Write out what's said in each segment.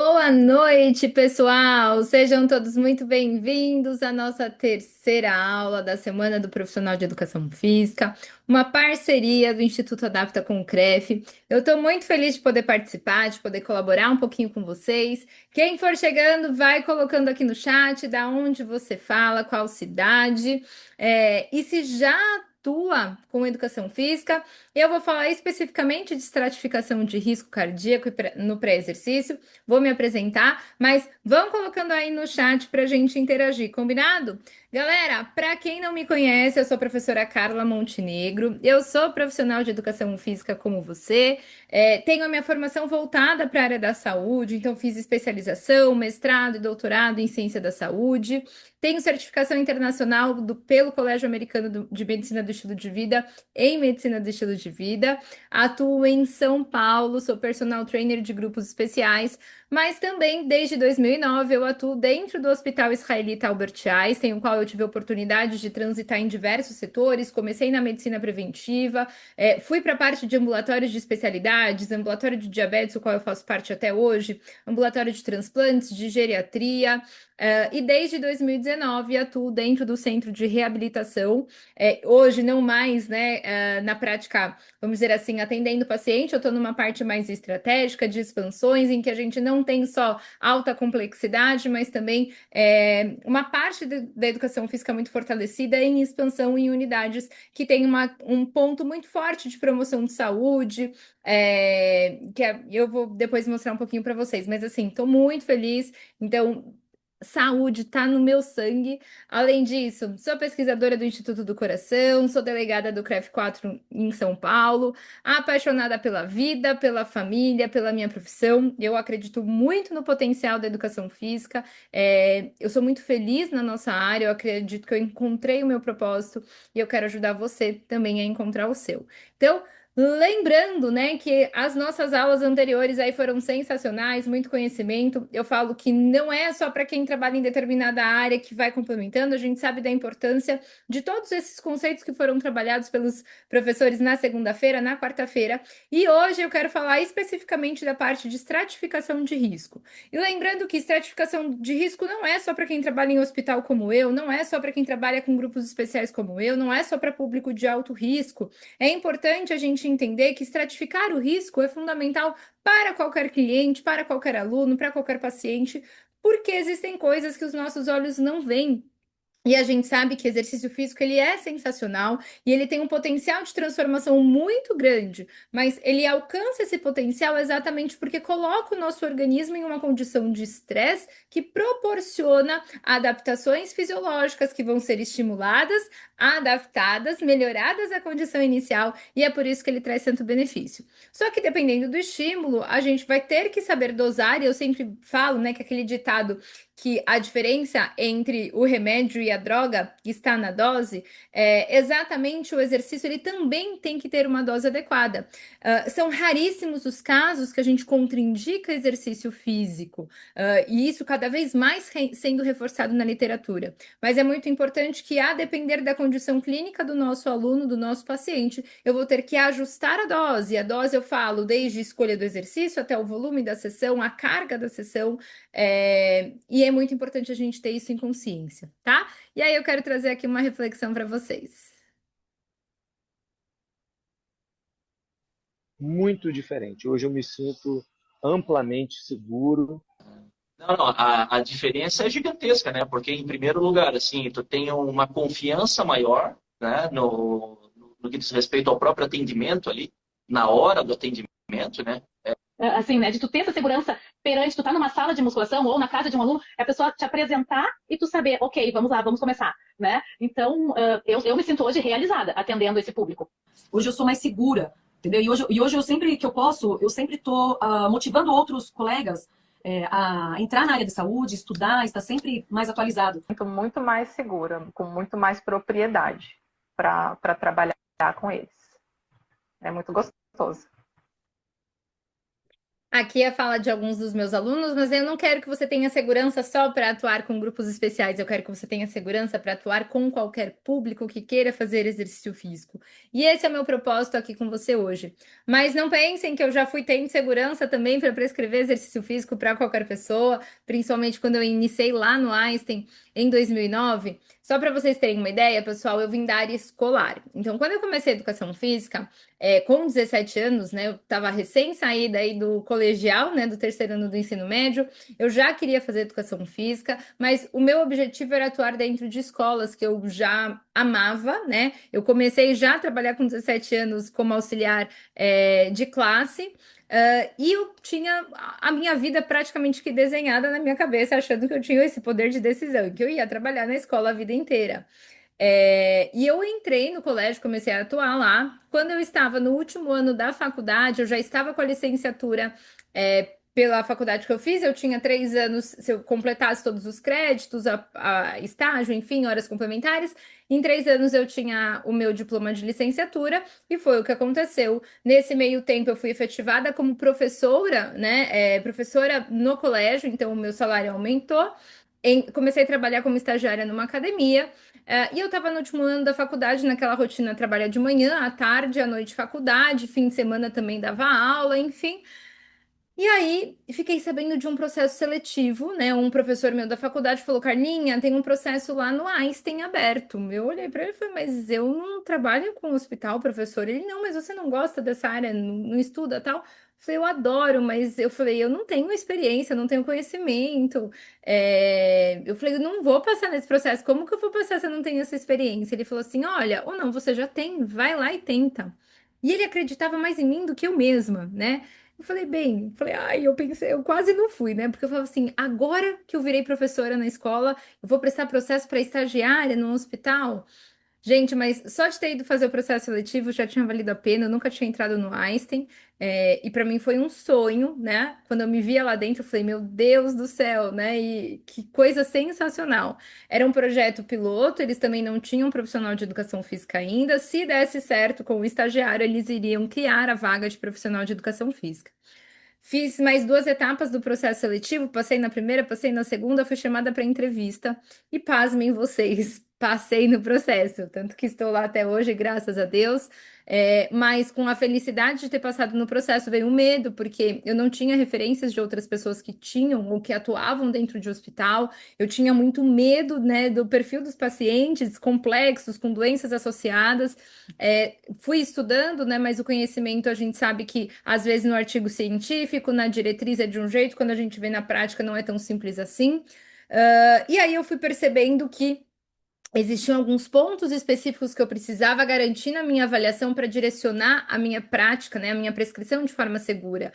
Boa noite, pessoal! Sejam todos muito bem-vindos à nossa terceira aula da Semana do Profissional de Educação Física, uma parceria do Instituto Adapta com o CREF. Eu estou muito feliz de poder participar, de poder colaborar um pouquinho com vocês. Quem for chegando, vai colocando aqui no chat da onde você fala, qual cidade, e se já atua com educação física. Eu vou falar especificamente de estratificação de risco cardíaco no pré-exercício. Vou me apresentar, mas vão colocando aí no chat para a gente interagir, combinado? Galera, para quem não me conhece, eu sou a professora Carla Montenegro, eu sou profissional de educação física como você, tenho a minha formação voltada para a área da saúde, então fiz especialização, mestrado e doutorado em ciência da saúde, tenho certificação internacional pelo Colégio Americano de Medicina do Estilo de Vida em Medicina do Estilo de Vida, atuo em São Paulo, sou personal trainer de grupos especiais, mas também, desde 2009, eu atuo dentro do Hospital Israelita Albert Einstein, o qual eu tive a oportunidade de transitar em diversos setores. Comecei na medicina preventiva, fui para a parte de ambulatórios de especialidades, ambulatório de diabetes, o qual eu faço parte até hoje, ambulatório de transplantes, de geriatria, e desde 2019 atuo dentro do centro de reabilitação. Hoje, não mais, né, na prática, vamos dizer assim, atendendo o paciente, eu estou numa parte mais estratégica de expansões, em que a gente não tem só alta complexidade, mas também uma parte da educação física muito fortalecida em expansão em unidades que tem um ponto muito forte de promoção de saúde, eu vou depois mostrar um pouquinho para vocês, mas assim, estou muito feliz, então. Saúde está no meu sangue. Além disso, sou pesquisadora do Instituto do Coração, sou delegada do CREF 4 em São Paulo, apaixonada pela vida, pela família, pela minha profissão. Eu acredito muito no potencial da educação física. Eu sou muito feliz na nossa área, eu acredito que eu encontrei o meu propósito e eu quero ajudar você também a encontrar o seu. Então, lembrando, né, que as nossas aulas anteriores aí foram sensacionais, muito conhecimento. Eu falo que não é só para quem trabalha em determinada área que vai complementando, a gente sabe da importância de todos esses conceitos que foram trabalhados pelos professores na segunda-feira, na quarta-feira. E hoje eu quero falar especificamente da parte de estratificação de risco. E lembrando que estratificação de risco não é só para quem trabalha em hospital como eu, não é só para quem trabalha com grupos especiais como eu, não é só para público de alto risco. É importante a gente entender que estratificar o risco é fundamental para qualquer cliente, para qualquer aluno, para qualquer paciente, porque existem coisas que os nossos olhos não veem. E a gente sabe que exercício físico ele é sensacional e ele tem um potencial de transformação muito grande, mas ele alcança esse potencial exatamente porque coloca o nosso organismo em uma condição de estresse que proporciona adaptações fisiológicas que vão ser estimuladas, adaptadas, melhoradas à condição inicial, e é por isso que ele traz tanto benefício. Só que dependendo do estímulo, a gente vai ter que saber dosar, e eu sempre falo, né, que aquele ditado que a diferença entre o remédio e a droga está na dose, exatamente o exercício ele também tem que ter uma dose adequada. São raríssimos os casos que a gente contraindica exercício físico, e isso cada vez mais sendo reforçado na literatura. Mas é muito importante que, a depender da condição clínica do nosso aluno, do nosso paciente, eu vou ter que ajustar a dose. A dose eu falo desde a escolha do exercício até o volume da sessão, a carga da sessão, e é muito importante a gente ter isso em consciência, tá? E aí eu quero trazer aqui uma reflexão para vocês. Muito diferente. Hoje eu me sinto amplamente seguro. Não, não, a diferença é gigantesca, né? Porque, em primeiro lugar, assim, tu tem uma confiança maior, né, no que diz respeito ao próprio atendimento ali, na hora do atendimento, né? Assim, né, de tu ter essa segurança perante, tu tá numa sala de musculação ou na casa de um aluno, é a pessoa te apresentar e tu saber, ok, vamos lá, vamos começar, né? Então, eu me sinto hoje realizada atendendo esse público. Hoje eu sou mais segura, entendeu? E hoje eu sempre que eu posso, eu sempre estou motivando outros colegas a entrar na área de saúde, estudar, estar sempre mais atualizado. Sinto muito mais segura, com muito mais propriedade para trabalhar com eles. É muito gostoso. Aqui é a fala de alguns dos meus alunos, mas eu não quero que você tenha segurança só para atuar com grupos especiais, eu quero que você tenha segurança para atuar com qualquer público que queira fazer exercício físico. E esse é o meu propósito aqui com você hoje. Mas não pensem que eu já fui tendo segurança também para prescrever exercício físico para qualquer pessoa, principalmente quando eu iniciei lá no Einstein em 2009. Só para vocês terem uma ideia, pessoal, eu vim da área escolar. Então, quando eu comecei a educação física, com 17 anos, né, eu estava recém-saída aí do colegial, né, do terceiro ano do ensino médio, eu já queria fazer educação física, mas o meu objetivo era atuar dentro de escolas que eu já amava, né, eu comecei já a trabalhar com 17 anos como auxiliar de classe, e eu tinha a minha vida praticamente que desenhada na minha cabeça, achando que eu tinha esse poder de decisão, e que eu ia trabalhar na escola a vida inteira. E eu entrei no colégio, comecei a atuar lá. Quando eu estava no último ano da faculdade, eu já estava com a licenciatura, pela faculdade que eu fiz. Eu tinha 3 anos, se eu completasse todos os créditos, a estágio, enfim, horas complementares. Em 3 anos eu tinha o meu diploma de licenciatura, e foi o que aconteceu. Nesse meio tempo, eu fui efetivada como professora, né? Professora no colégio, então o meu salário aumentou. Comecei a trabalhar como estagiária numa academia. E eu estava no último ano da faculdade, naquela rotina, trabalhar de manhã, à tarde, à noite, faculdade, fim de semana também dava aula, enfim. E aí, fiquei sabendo de um processo seletivo, né? Um professor meu da faculdade falou: Carlinha, tem um processo lá no Einstein aberto. Eu olhei para ele e falei: mas eu não trabalho com hospital, professor. Ele: não, mas você não gosta dessa área, não estuda tal? Eu falei: eu adoro, mas eu falei: eu não tenho experiência, não tenho conhecimento. Eu falei: eu não vou passar nesse processo. Como que eu vou passar se eu não tenho essa experiência? Ele falou assim: olha, ou não, você já tem, vai lá e tenta. E ele acreditava mais em mim do que eu mesma, né? Eu falei, bem, falei, ai, eu pensei, eu quase não fui, né? Porque eu falava assim, agora que eu virei professora na escola, eu vou prestar processo para estagiária no hospital. Gente, mas só de ter ido fazer o processo seletivo já tinha valido a pena, eu nunca tinha entrado no Einstein, e para mim foi um sonho, né? Quando eu me via lá dentro, eu falei, meu Deus do céu, né? E que coisa sensacional. Era um projeto piloto, eles também não tinham um profissional de educação física ainda. Se desse certo com o estagiário, eles iriam criar a vaga de profissional de educação física. Fiz mais 2 etapas do processo seletivo, passei na primeira, passei na segunda, fui chamada para entrevista e pasmem vocês, passei no processo, tanto que estou lá até hoje, graças a Deus. Mas com a felicidade de ter passado no processo veio o medo, porque eu não tinha referências de outras pessoas que tinham ou que atuavam dentro de hospital. Eu tinha muito medo, né, do perfil dos pacientes complexos, com doenças associadas. Fui estudando, né, mas o conhecimento a gente sabe que às vezes no artigo científico, na diretriz é de um jeito, quando a gente vê na prática não é tão simples assim. E aí eu fui percebendo que existiam alguns pontos específicos que eu precisava garantir na minha avaliação para direcionar a minha prática, né, a minha prescrição de forma segura.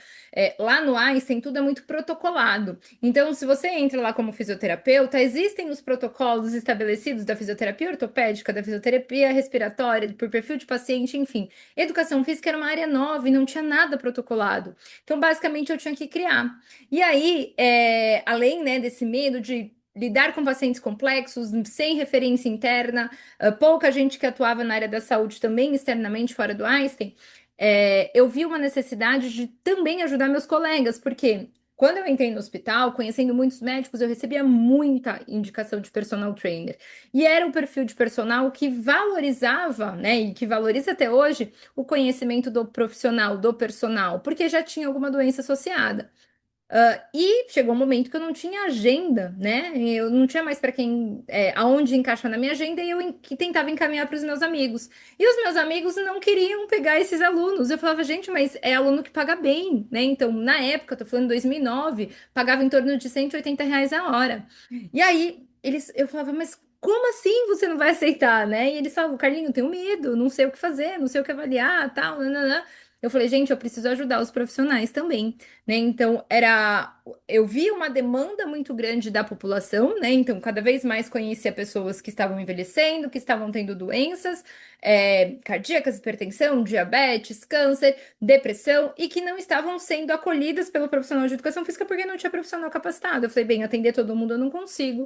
Lá no Einstein, tudo é muito protocolado. Então, se você entra lá como fisioterapeuta, existem os protocolos estabelecidos da fisioterapia ortopédica, da fisioterapia respiratória, por perfil de paciente, enfim. Educação física era uma área nova e não tinha nada protocolado. Então, basicamente, eu tinha que criar. E aí, além, né, desse medo de lidar com pacientes complexos, sem referência interna, pouca gente que atuava na área da saúde também externamente fora do Einstein, eu vi uma necessidade de também ajudar meus colegas, porque quando eu entrei no hospital, conhecendo muitos médicos, eu recebia muita indicação de personal trainer. E era o perfil de personal que valorizava, né, e que valoriza até hoje, o conhecimento do profissional, do personal, porque já tinha alguma doença associada. E chegou um momento que eu não tinha agenda, né? Eu não tinha mais para quem, aonde encaixar na minha agenda, e eu que tentava encaminhar para os meus amigos. E os meus amigos não queriam pegar esses alunos. Eu falava, gente, mas é aluno que paga bem, né? Então, na época, eu tô falando 2009, pagava em torno de R$ 180 a hora. E aí, eu falava, mas como assim você não vai aceitar, né? E eles falavam, Carlinho, eu tenho medo, não sei o que fazer, não sei o que avaliar, tal, nananã. Eu falei, gente, eu preciso ajudar os profissionais também, né? Então, eu vi uma demanda muito grande da população, né? Então, cada vez mais conhecia pessoas que estavam envelhecendo, que estavam tendo doenças, cardíacas, hipertensão, diabetes, câncer, depressão, e que não estavam sendo acolhidas pelo profissional de educação física porque não tinha profissional capacitado. Eu falei, bem, atender todo mundo eu não consigo,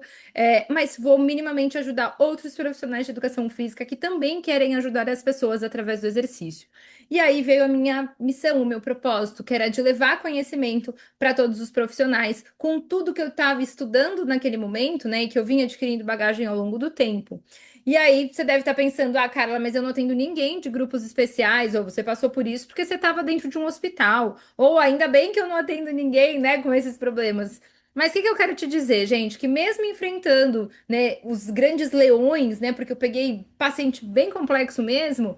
mas vou minimamente ajudar outros profissionais de educação física que também querem ajudar as pessoas através do exercício. E aí veio a minha minha missão, o meu propósito, que era de levar conhecimento para todos os profissionais, com tudo que eu estava estudando naquele momento, né, e que eu vinha adquirindo bagagem ao longo do tempo. E aí você deve estar pensando, ah, Carla, mas eu não atendo ninguém de grupos especiais, ou você passou por isso porque você estava dentro de um hospital, ou ainda bem que eu não atendo ninguém, né, com esses problemas. Mas o que que eu quero te dizer, gente? Que mesmo enfrentando, né, os grandes leões, né, porque eu peguei paciente bem complexo mesmo,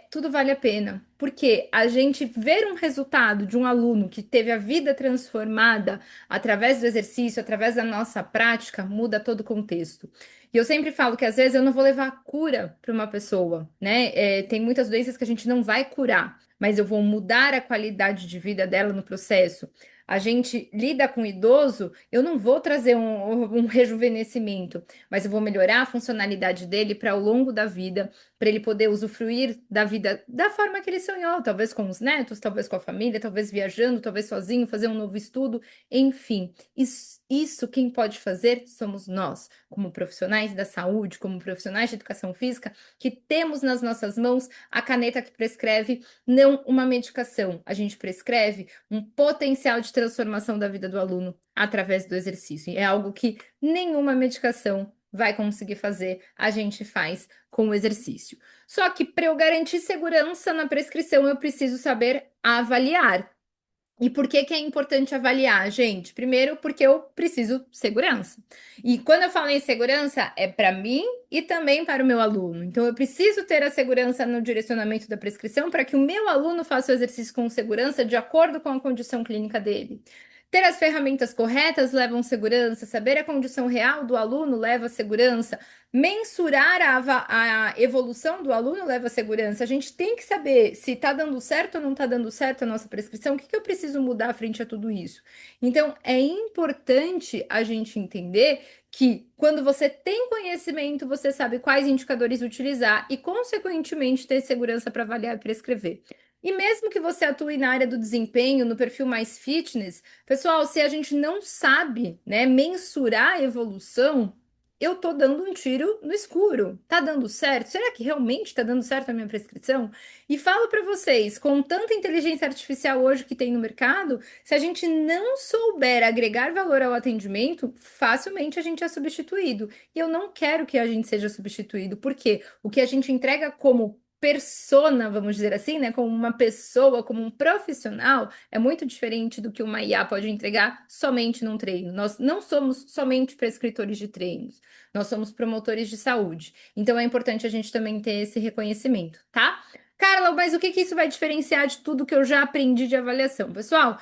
tudo vale a pena. Porque a gente ver um resultado de um aluno que teve a vida transformada através do exercício, através da nossa prática, muda todo o contexto. E eu sempre falo que às vezes eu não vou levar a cura para uma pessoa, né? Tem muitas doenças que a gente não vai curar, mas eu vou mudar a qualidade de vida dela no processo. A gente lida com o idoso, eu não vou trazer um rejuvenescimento, mas eu vou melhorar a funcionalidade dele para ao longo da vida, para ele poder usufruir da vida da forma que ele sonhou, talvez com os netos, talvez com a família, talvez viajando, talvez sozinho, fazer um novo estudo, enfim. Isso quem pode fazer somos nós, como profissionais da saúde, como profissionais de educação física, que temos nas nossas mãos a caneta que prescreve não uma medicação. A gente prescreve um potencial de transformação da vida do aluno através do exercício. É algo que nenhuma medicação vai conseguir fazer, a gente faz com o exercício. Só que para eu garantir segurança na prescrição, eu preciso saber avaliar. E por que que é importante avaliar, gente? Primeiro, porque eu preciso de segurança. E quando eu falo em segurança, é para mim e também para o meu aluno. Então, eu preciso ter a segurança no direcionamento da prescrição para que o meu aluno faça o exercício com segurança de acordo com a condição clínica dele. Ter as ferramentas corretas levam segurança, saber a condição real do aluno leva segurança, mensurar a evolução do aluno leva segurança. A gente tem que saber se está dando certo ou não está dando certo a nossa prescrição, o que que eu preciso mudar frente a tudo isso. Então, é importante a gente entender que quando você tem conhecimento, você sabe quais indicadores utilizar e, consequentemente, ter segurança para avaliar e prescrever. E mesmo que você atue na área do desempenho, no perfil mais fitness, pessoal, se a gente não sabe, né, mensurar a evolução, eu tô dando um tiro no escuro. Tá dando certo? Será que realmente tá dando certo a minha prescrição? E falo para vocês, com tanta inteligência artificial hoje que tem no mercado, se a gente não souber agregar valor ao atendimento, facilmente a gente é substituído. E eu não quero que a gente seja substituído, porque o que a gente entrega como persona, vamos dizer assim, né, como uma pessoa, como um profissional, é muito diferente do que uma IA pode entregar somente num treino. Nós não somos somente prescritores de treinos, nós somos promotores de saúde. Então é importante a gente também ter esse reconhecimento, tá? Carla, mas o que que isso vai diferenciar de tudo que eu já aprendi de avaliação? Pessoal,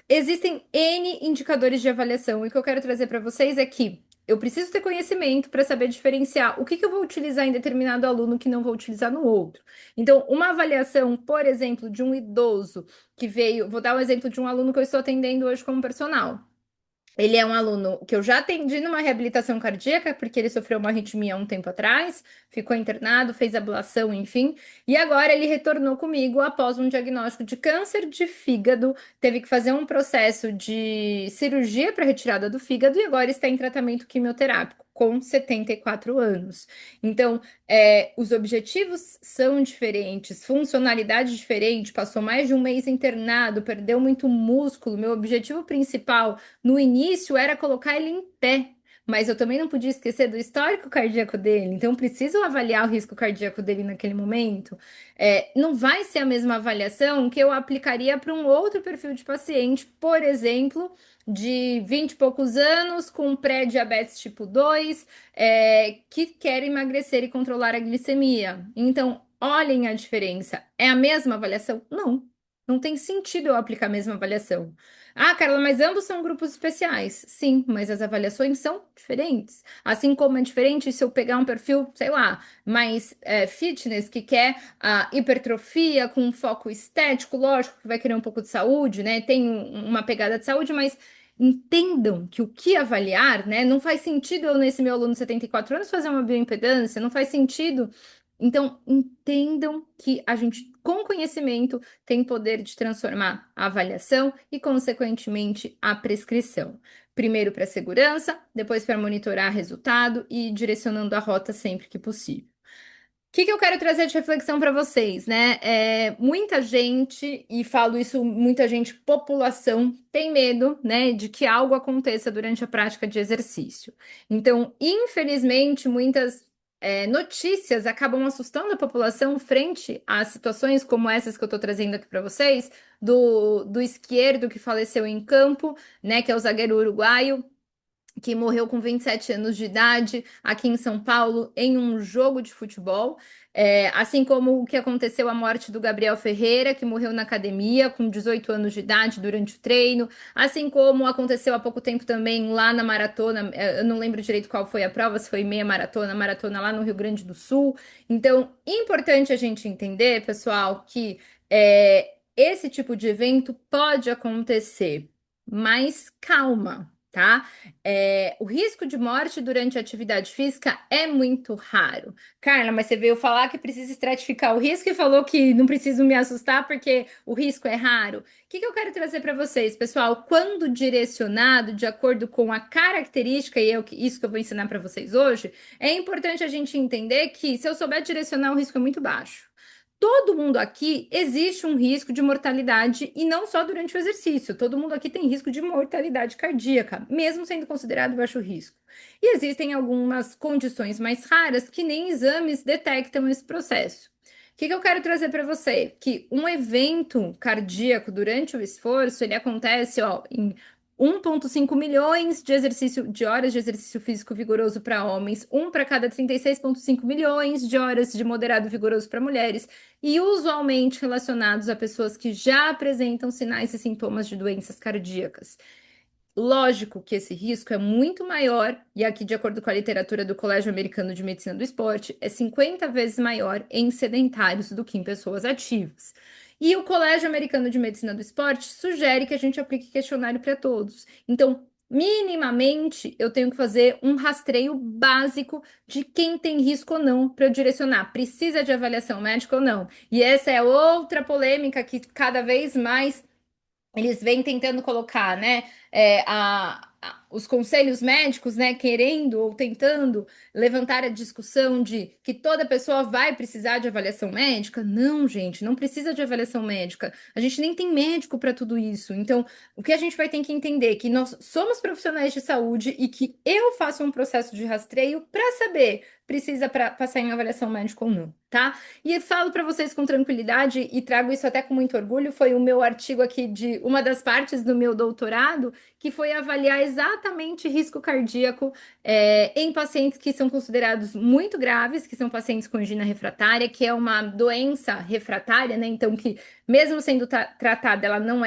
existem N indicadores de avaliação e o que eu quero trazer para vocês é que eu preciso ter conhecimento para saber diferenciar o que que eu vou utilizar em determinado aluno que não vou utilizar no outro. Então, uma avaliação, por exemplo, de um idoso que veio, vou dar um exemplo de um aluno que eu estou atendendo hoje como personal. Ele é um aluno que eu já atendi numa reabilitação cardíaca, porque ele sofreu uma arritmia há um tempo atrás, ficou internado, fez ablação, enfim, e agora ele retornou comigo após um diagnóstico de câncer de fígado, teve que fazer um processo de cirurgia para retirada do fígado e agora está em tratamento quimioterápico, com 74 anos. Então, os objetivos são diferentes, funcionalidade diferente, passou mais de um mês internado, perdeu muito músculo. Meu objetivo principal no início era colocar ele em pé, mas eu também não podia esquecer do histórico cardíaco dele, então preciso avaliar o risco cardíaco dele naquele momento. Não vai ser a mesma avaliação que eu aplicaria para um outro perfil de paciente, por exemplo, de 20 e poucos anos, com pré-diabetes tipo 2, que quer emagrecer e controlar a glicemia. Então, olhem a diferença. É a mesma avaliação? Não. Não tem sentido eu aplicar a mesma avaliação. Ah, Carla, mas ambos são grupos especiais. Sim, mas as avaliações são diferentes. Assim como é diferente se eu pegar um perfil, sei lá, mais fitness, que quer a hipertrofia com um foco estético, lógico que vai querer um pouco de saúde, né? Tem uma pegada de saúde, mas entendam que o que avaliar, né? Não faz sentido eu, nesse meu aluno de 74 anos, fazer uma bioimpedância, não faz sentido. Então, entendam que a gente, com conhecimento, tem poder de transformar a avaliação e, consequentemente, a prescrição. Primeiro para segurança, depois para monitorar resultado e direcionando a rota sempre que possível. que eu quero trazer de reflexão para vocês, né? Muita gente, e falo isso, muita gente, população, tem medo, né, de que algo aconteça durante a prática de exercício. Então, infelizmente, muitas notícias acabam assustando a população frente a situações como essas que eu estou trazendo aqui para vocês, do esquerdo que faleceu em campo, né, que é o zagueiro uruguaio que morreu com 27 anos de idade aqui em São Paulo em um jogo de futebol, assim como o que aconteceu a morte do Gabriel Ferreira, que morreu na academia com 18 anos de idade durante o treino, assim como aconteceu há pouco tempo também lá na maratona, eu não lembro direito qual foi a prova, se foi meia maratona, maratona lá no Rio Grande do Sul. Então, importante a gente entender, pessoal, que esse tipo de evento pode acontecer, mas calma, tá? O risco de morte durante a atividade física é muito raro. Carla, mas você veio falar que precisa estratificar o risco e falou que não preciso me assustar porque o risco é raro. O que eu quero trazer para vocês, pessoal? Quando direcionado de acordo com a característica, e isso que eu vou ensinar para vocês hoje, é importante a gente entender que se eu souber direcionar, o risco é muito baixo. Todo mundo aqui existe um risco de mortalidade e não só durante o exercício. Todo mundo aqui tem risco de mortalidade cardíaca, mesmo sendo considerado baixo risco. E existem algumas condições mais raras que nem exames detectam esse processo. O que eu quero trazer para você? Que um evento cardíaco durante o esforço, ele acontece, ó, em 1,5 milhões de horas de exercício físico vigoroso para homens, um para cada 36,5 milhões de horas de moderado vigoroso para mulheres, e usualmente relacionados a pessoas que já apresentam sinais e sintomas de doenças cardíacas. Lógico que esse risco é muito maior, e aqui, de acordo com a literatura do Colégio Americano de Medicina do Esporte, é 50 vezes maior em sedentários do que em pessoas ativas. E o Colégio Americano de Medicina do Esporte sugere que a gente aplique questionário para todos. Então, minimamente, eu tenho que fazer um rastreio básico de quem tem risco ou não para eu direcionar. Precisa de avaliação médica ou não? E essa é outra polêmica que cada vez mais eles vêm tentando colocar, né, os conselhos médicos, né, querendo ou tentando levantar a discussão de que toda pessoa vai precisar de avaliação médica. Não, gente, não precisa de avaliação médica. A gente nem tem médico para tudo isso. Então, o que a gente vai ter que entender é que nós somos profissionais de saúde e que eu faço um processo de rastreio para saber precisa passar em avaliação médica ou não, tá? E falo para vocês com tranquilidade e trago isso até com muito orgulho. Foi o meu artigo aqui de uma das partes do meu doutorado, que foi avaliar exatamente risco cardíaco em pacientes que são considerados muito graves, que são pacientes com angina refratária, que é uma doença refratária, né? Então, que mesmo sendo tratada, ela não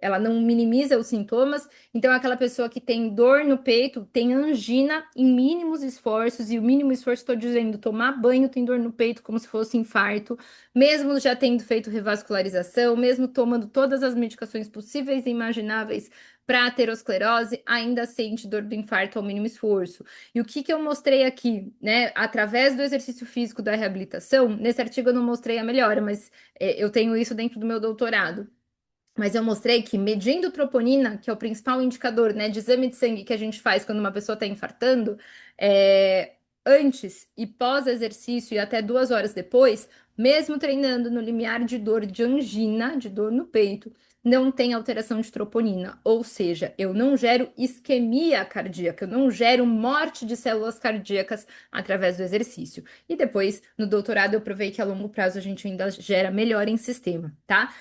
ela não minimiza os sintomas. Então, aquela pessoa que tem dor no peito, tem angina em mínimos esforços, e o mínimo esforço, estou dizendo, tomar banho tem dor no peito como se fosse infarto, mesmo já tendo feito revascularização, mesmo tomando todas as medicações possíveis e imagináveis para aterosclerose, ainda sente dor do infarto ao mínimo esforço. E o que eu mostrei aqui, né, através do exercício físico da reabilitação, nesse artigo eu não mostrei a melhora, mas eu tenho isso dentro do meu doutorado. Mas eu mostrei que medindo troponina, que é o principal indicador, né, de exame de sangue que a gente faz quando uma pessoa está infartando, antes e pós exercício e até 2 horas depois, mesmo treinando no limiar de dor de angina, de dor no peito, não tem alteração de troponina. Ou seja, eu não gero isquemia cardíaca, eu não gero morte de células cardíacas através do exercício. E depois, no doutorado, eu provei que a longo prazo a gente ainda gera melhora em sistema, tá?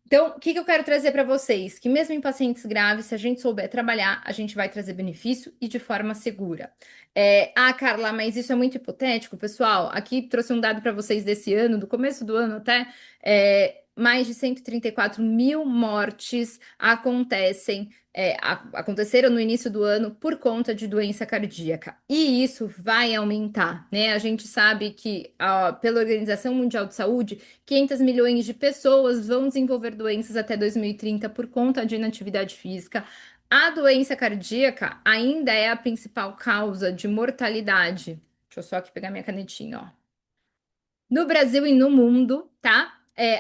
Então, o que eu quero trazer para vocês? Que mesmo em pacientes graves, se a gente souber trabalhar, a gente vai trazer benefício e de forma segura. Carla, mas isso é muito hipotético, pessoal. Aqui trouxe um dado para vocês desse ano, do começo do ano até, mais de 134 mil mortes aconteceram no início do ano por conta de doença cardíaca. E isso vai aumentar, né? A gente sabe que, pela Organização Mundial de Saúde, 500 milhões de pessoas vão desenvolver doenças até 2030 por conta de inatividade física. A doença cardíaca ainda é a principal causa de mortalidade. Deixa eu só aqui pegar minha canetinha, ó. No Brasil e no mundo, tá?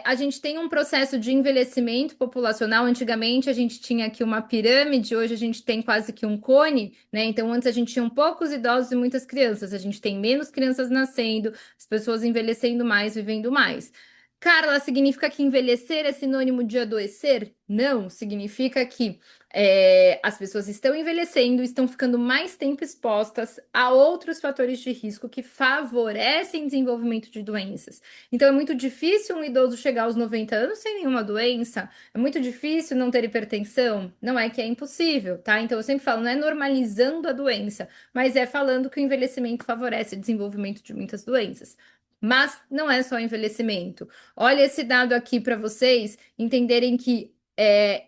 a gente tem um processo de envelhecimento populacional. Antigamente a gente tinha aqui uma pirâmide, hoje a gente tem quase que um cone, né? Então antes a gente tinha poucos idosos e muitas crianças. A gente tem menos crianças nascendo, as pessoas envelhecendo mais, vivendo mais. Carla, significa que envelhecer é sinônimo de adoecer? Não, significa que as pessoas estão envelhecendo, estão ficando mais tempo expostas a outros fatores de risco que favorecem o desenvolvimento de doenças. Então, é muito difícil um idoso chegar aos 90 anos sem nenhuma doença, é muito difícil não ter hipertensão. Não é que é impossível, tá? Então, eu sempre falo, não é normalizando a doença, mas é falando que o envelhecimento favorece o desenvolvimento de muitas doenças. Mas não é só envelhecimento. Olha esse dado aqui para vocês entenderem que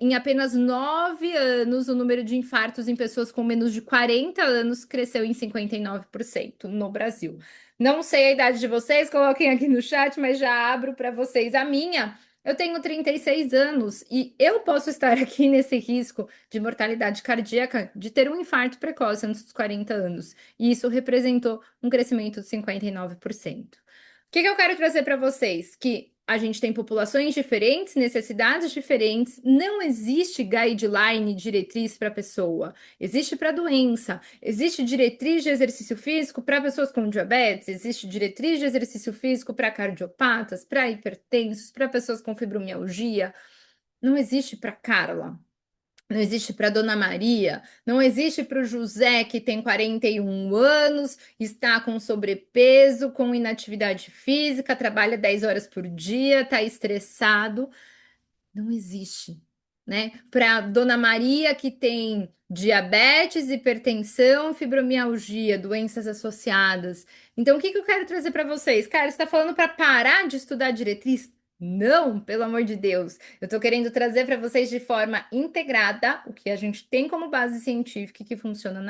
em apenas 9 anos, o número de infartos em pessoas com menos de 40 anos cresceu em 59% no Brasil. Não sei a idade de vocês, coloquem aqui no chat, mas já abro para vocês a minha. Eu tenho 36 anos e eu posso estar aqui nesse risco de mortalidade cardíaca de ter um infarto precoce antes dos 40 anos. E isso representou um crescimento de 59%. O que eu quero trazer para vocês? Que a gente tem populações diferentes, necessidades diferentes, não existe guideline, diretriz para pessoa, existe para doença, existe diretriz de exercício físico para pessoas com diabetes, existe diretriz de exercício físico para cardiopatas, para hipertensos, para pessoas com fibromialgia, não existe para Carla. Não existe para Dona Maria, não existe para o José, que tem 41 anos, está com sobrepeso, com inatividade física, trabalha 10 horas por dia, está estressado. Não existe, né? Para Dona Maria, que tem diabetes, hipertensão, fibromialgia, doenças associadas. Então, o que eu quero trazer para vocês? Cara, você está falando para parar de estudar diretriz? Não, pelo amor de Deus. Eu estou querendo trazer para vocês de forma integrada o que a gente tem como base científica e que funciona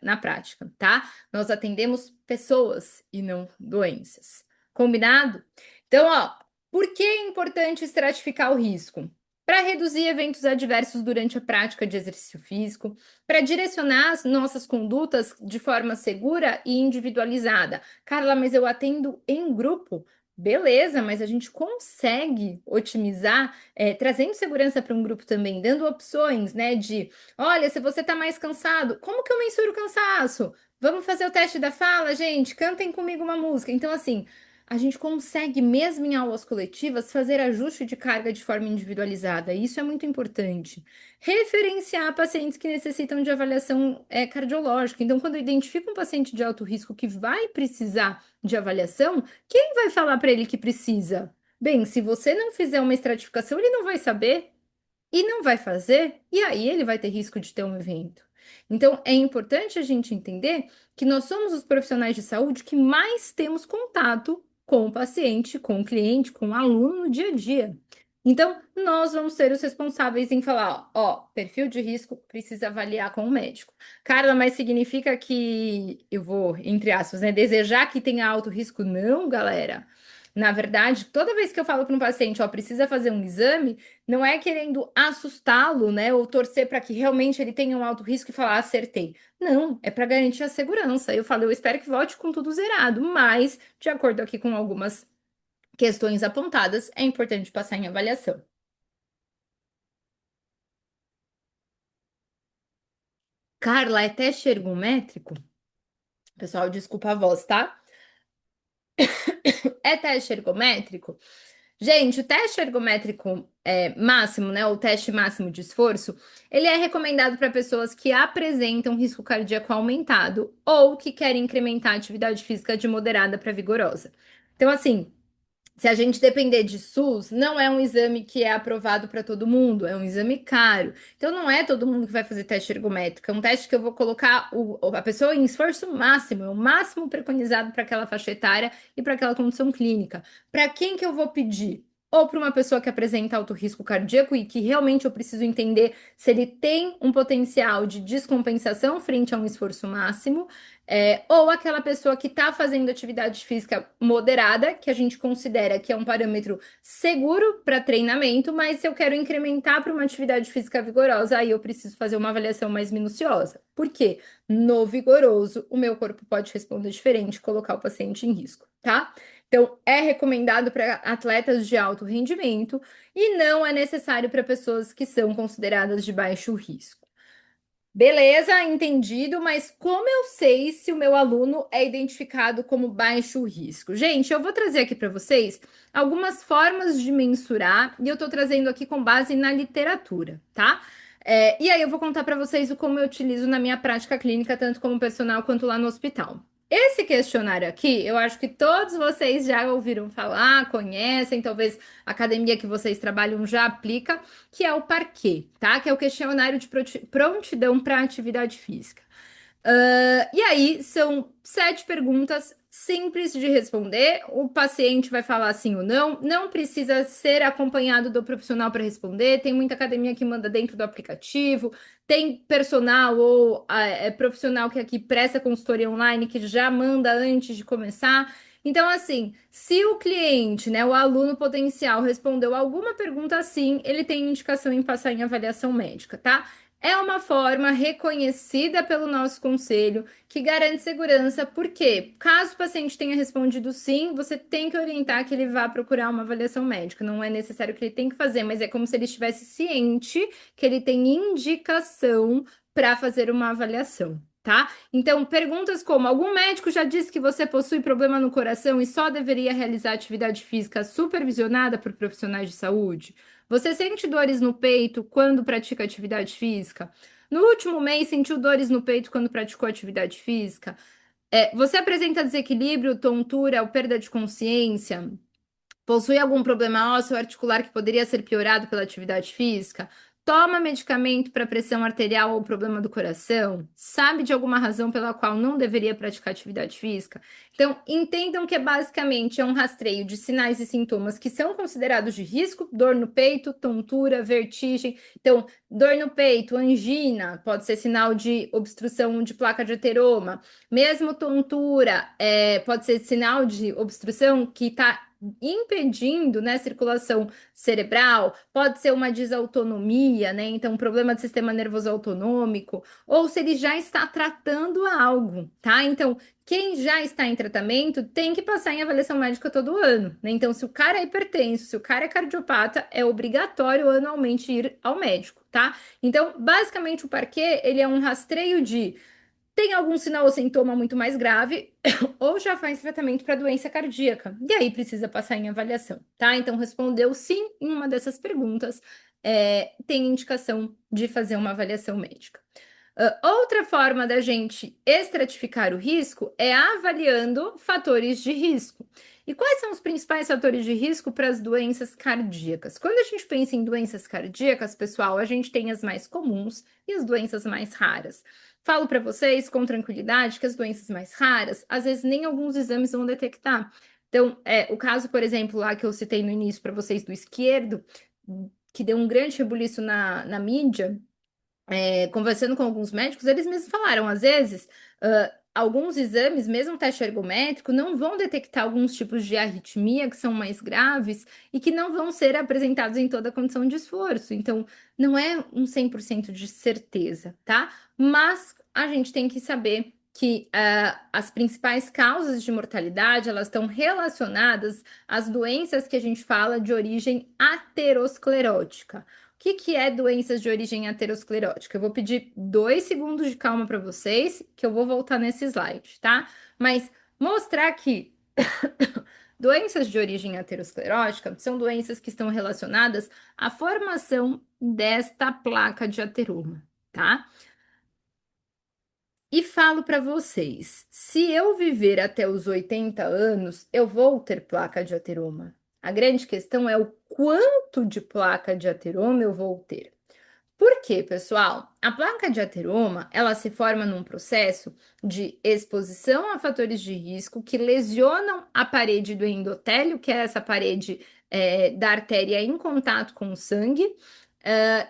na prática, tá? Nós atendemos pessoas e não doenças. Combinado? Então, ó, por que é importante estratificar o risco? Para reduzir eventos adversos durante a prática de exercício físico, para direcionar as nossas condutas de forma segura e individualizada. Carla, mas eu atendo em grupo. Beleza, mas a gente consegue otimizar, trazendo segurança para um grupo também, dando opções, né? De, olha, se você está mais cansado, como que eu mensuro o cansaço? Vamos fazer o teste da fala, gente? Cantem comigo uma música. Então, assim, a gente consegue, mesmo em aulas coletivas, fazer ajuste de carga de forma individualizada. Isso é muito importante. Referenciar pacientes que necessitam de avaliação cardiológica. Então, quando eu identifico um paciente de alto risco que vai precisar de avaliação, quem vai falar para ele que precisa? Bem, se você não fizer uma estratificação, ele não vai saber e não vai fazer, e aí ele vai ter risco de ter um evento. Então, é importante a gente entender que nós somos os profissionais de saúde que mais temos contato com o paciente, com o cliente, com o aluno no dia a dia. Então, nós vamos ser os responsáveis em falar, ó, perfil de risco precisa avaliar com o médico. Carla, mas significa que eu vou, entre aspas, né, desejar que tenha alto risco? Não, galera. Na verdade, toda vez que eu falo para um paciente, ó, precisa fazer um exame, não é querendo assustá-lo, né, ou torcer para que realmente ele tenha um alto risco e falar, acertei. Não, é para garantir a segurança. Eu falo, eu espero que volte com tudo zerado, mas, de acordo aqui com algumas questões apontadas, é importante passar em avaliação. Carla, é teste ergométrico? Pessoal, desculpa a voz, tá? É teste ergométrico? Gente, o teste ergométrico máximo, né, o teste máximo de esforço, ele é recomendado para pessoas que apresentam risco cardíaco aumentado ou que querem incrementar a atividade física de moderada para vigorosa. Então, assim, se a gente depender de SUS, não é um exame que é aprovado para todo mundo, é um exame caro. Então, não é todo mundo que vai fazer teste ergométrico. É um teste que eu vou colocar a pessoa em esforço máximo, é o máximo preconizado para aquela faixa etária e para aquela condição clínica. Para quem que eu vou pedir? Ou para uma pessoa que apresenta alto risco cardíaco e que realmente eu preciso entender se ele tem um potencial de descompensação frente a um esforço máximo, ou aquela pessoa que está fazendo atividade física moderada, que a gente considera que é um parâmetro seguro para treinamento, mas se eu quero incrementar para uma atividade física vigorosa, aí eu preciso fazer uma avaliação mais minuciosa. Por quê? No vigoroso, o meu corpo pode responder diferente, colocar o paciente em risco, tá? Então, é recomendado para atletas de alto rendimento e não é necessário para pessoas que são consideradas de baixo risco. Beleza, entendido, mas como eu sei se o meu aluno é identificado como baixo risco? Gente, eu vou trazer aqui para vocês algumas formas de mensurar e eu estou trazendo aqui com base na literatura, tá? E aí eu vou contar para vocês o como eu utilizo na minha prática clínica, tanto como personal quanto lá no hospital. Esse questionário aqui, eu acho que todos vocês já ouviram falar, conhecem, talvez a academia que vocês trabalham já aplica, que é o Parquet, tá? Que é o questionário de prontidão para atividade física. E aí, são 7 perguntas simples de responder. O paciente vai falar sim ou não. Não precisa ser acompanhado do profissional para responder. Tem muita academia que manda dentro do aplicativo. Tem personal ou profissional que aqui presta consultoria online que já manda antes de começar. Então, assim, se o cliente, né, o aluno potencial respondeu alguma pergunta assim, ele tem indicação em passar em avaliação médica, tá? É uma forma reconhecida pelo nosso conselho que garante segurança, porque caso o paciente tenha respondido sim, você tem que orientar que ele vá procurar uma avaliação médica. Não é necessário que ele tenha que fazer, mas é como se ele estivesse ciente que ele tem indicação para fazer uma avaliação. Tá? Então, perguntas como: algum médico já disse que você possui problema no coração e só deveria realizar atividade física supervisionada por profissionais de saúde? Você sente dores no peito quando pratica atividade física? No último mês, sentiu dores no peito quando praticou atividade física? Você apresenta desequilíbrio, tontura ou perda de consciência? Possui algum problema ósseo ou articular que poderia ser piorado pela atividade física? Toma medicamento para pressão arterial ou problema do coração? Sabe de alguma razão pela qual não deveria praticar atividade física? Então, entendam que basicamente é um rastreio de sinais e sintomas que são considerados de risco: dor no peito, tontura, vertigem. Então, dor no peito, angina, pode ser sinal de obstrução de placa de ateroma. Mesmo tontura, pode ser sinal de obstrução que está impedindo, né, circulação cerebral, pode ser uma desautonomia, né, então um problema do sistema nervoso autonômico, ou se ele já está tratando algo, tá? Então, quem já está em tratamento tem que passar em avaliação médica todo ano, né? Então, se o cara é hipertenso, se o cara é cardiopata, é obrigatório anualmente ir ao médico, tá? Então, basicamente, o Parquet, ele é um rastreio de: tem algum sinal ou sintoma muito mais grave, ou já faz tratamento para doença cardíaca, e aí precisa passar em avaliação, tá? Então, respondeu sim em uma dessas perguntas, tem indicação de fazer uma avaliação médica. Outra forma da gente estratificar o risco é avaliando fatores de risco. E quais são os principais fatores de risco para as doenças cardíacas? Quando a gente pensa em doenças cardíacas, pessoal, a gente tem as mais comuns e as doenças mais raras. Falo para vocês com tranquilidade que as doenças mais raras, às vezes nem alguns exames vão detectar. Então, o caso, por exemplo, lá que eu citei no início para vocês do esquerdo, que deu um grande rebuliço na mídia, conversando com alguns médicos, eles mesmos falaram, às vezes, alguns exames, mesmo teste ergométrico, não vão detectar alguns tipos de arritmia que são mais graves e que não vão ser apresentados em toda a condição de esforço. Então, não é um 100% de certeza, tá? Mas a gente tem que saber que as principais causas de mortalidade, elas estão relacionadas às doenças que a gente fala de origem aterosclerótica. O que é doenças de origem aterosclerótica? Eu vou pedir 2 segundos de calma para vocês, que eu vou voltar nesse slide, tá? Mas mostrar que doenças de origem aterosclerótica são doenças que estão relacionadas à formação desta placa de ateroma, tá? E falo para vocês, se eu viver até os 80 anos, eu vou ter placa de ateroma. A grande questão é o quanto de placa de ateroma eu vou ter. Por quê, pessoal? A placa de ateroma, ela se forma num processo de exposição a fatores de risco que lesionam a parede do endotélio, que é essa parede da artéria em contato com o sangue.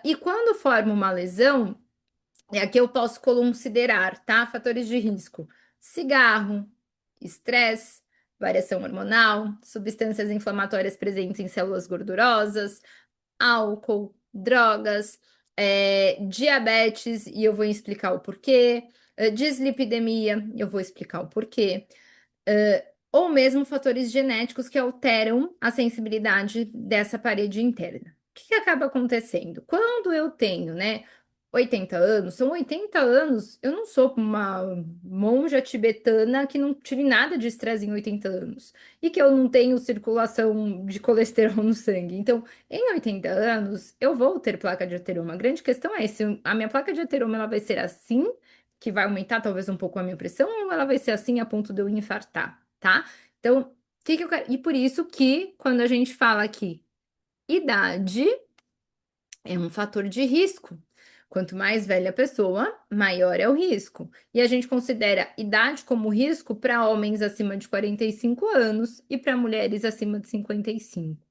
E quando forma uma lesão, aqui eu posso considerar, tá? Fatores de risco: cigarro, estresse, variação hormonal, substâncias inflamatórias presentes em células gordurosas, álcool, drogas, diabetes, e eu vou explicar o porquê, dislipidemia, eu vou explicar o porquê, ou mesmo fatores genéticos que alteram a sensibilidade dessa parede interna. O que acaba acontecendo? Quando eu tenho, né, 80 anos, são 80 anos, eu não sou uma monja tibetana que não tive nada de estresse em 80 anos e que eu não tenho circulação de colesterol no sangue. Então, em 80 anos, eu vou ter placa de ateroma. A grande questão é se a minha placa de ateroma ela vai ser assim, que vai aumentar talvez um pouco a minha pressão, ou ela vai ser assim a ponto de eu infartar, tá? Então, o que eu quero? E por isso que quando a gente fala aqui idade é um fator de risco. Quanto mais velha a pessoa, maior é o risco. E a gente considera idade como risco para homens acima de 45 anos e para mulheres acima de 55.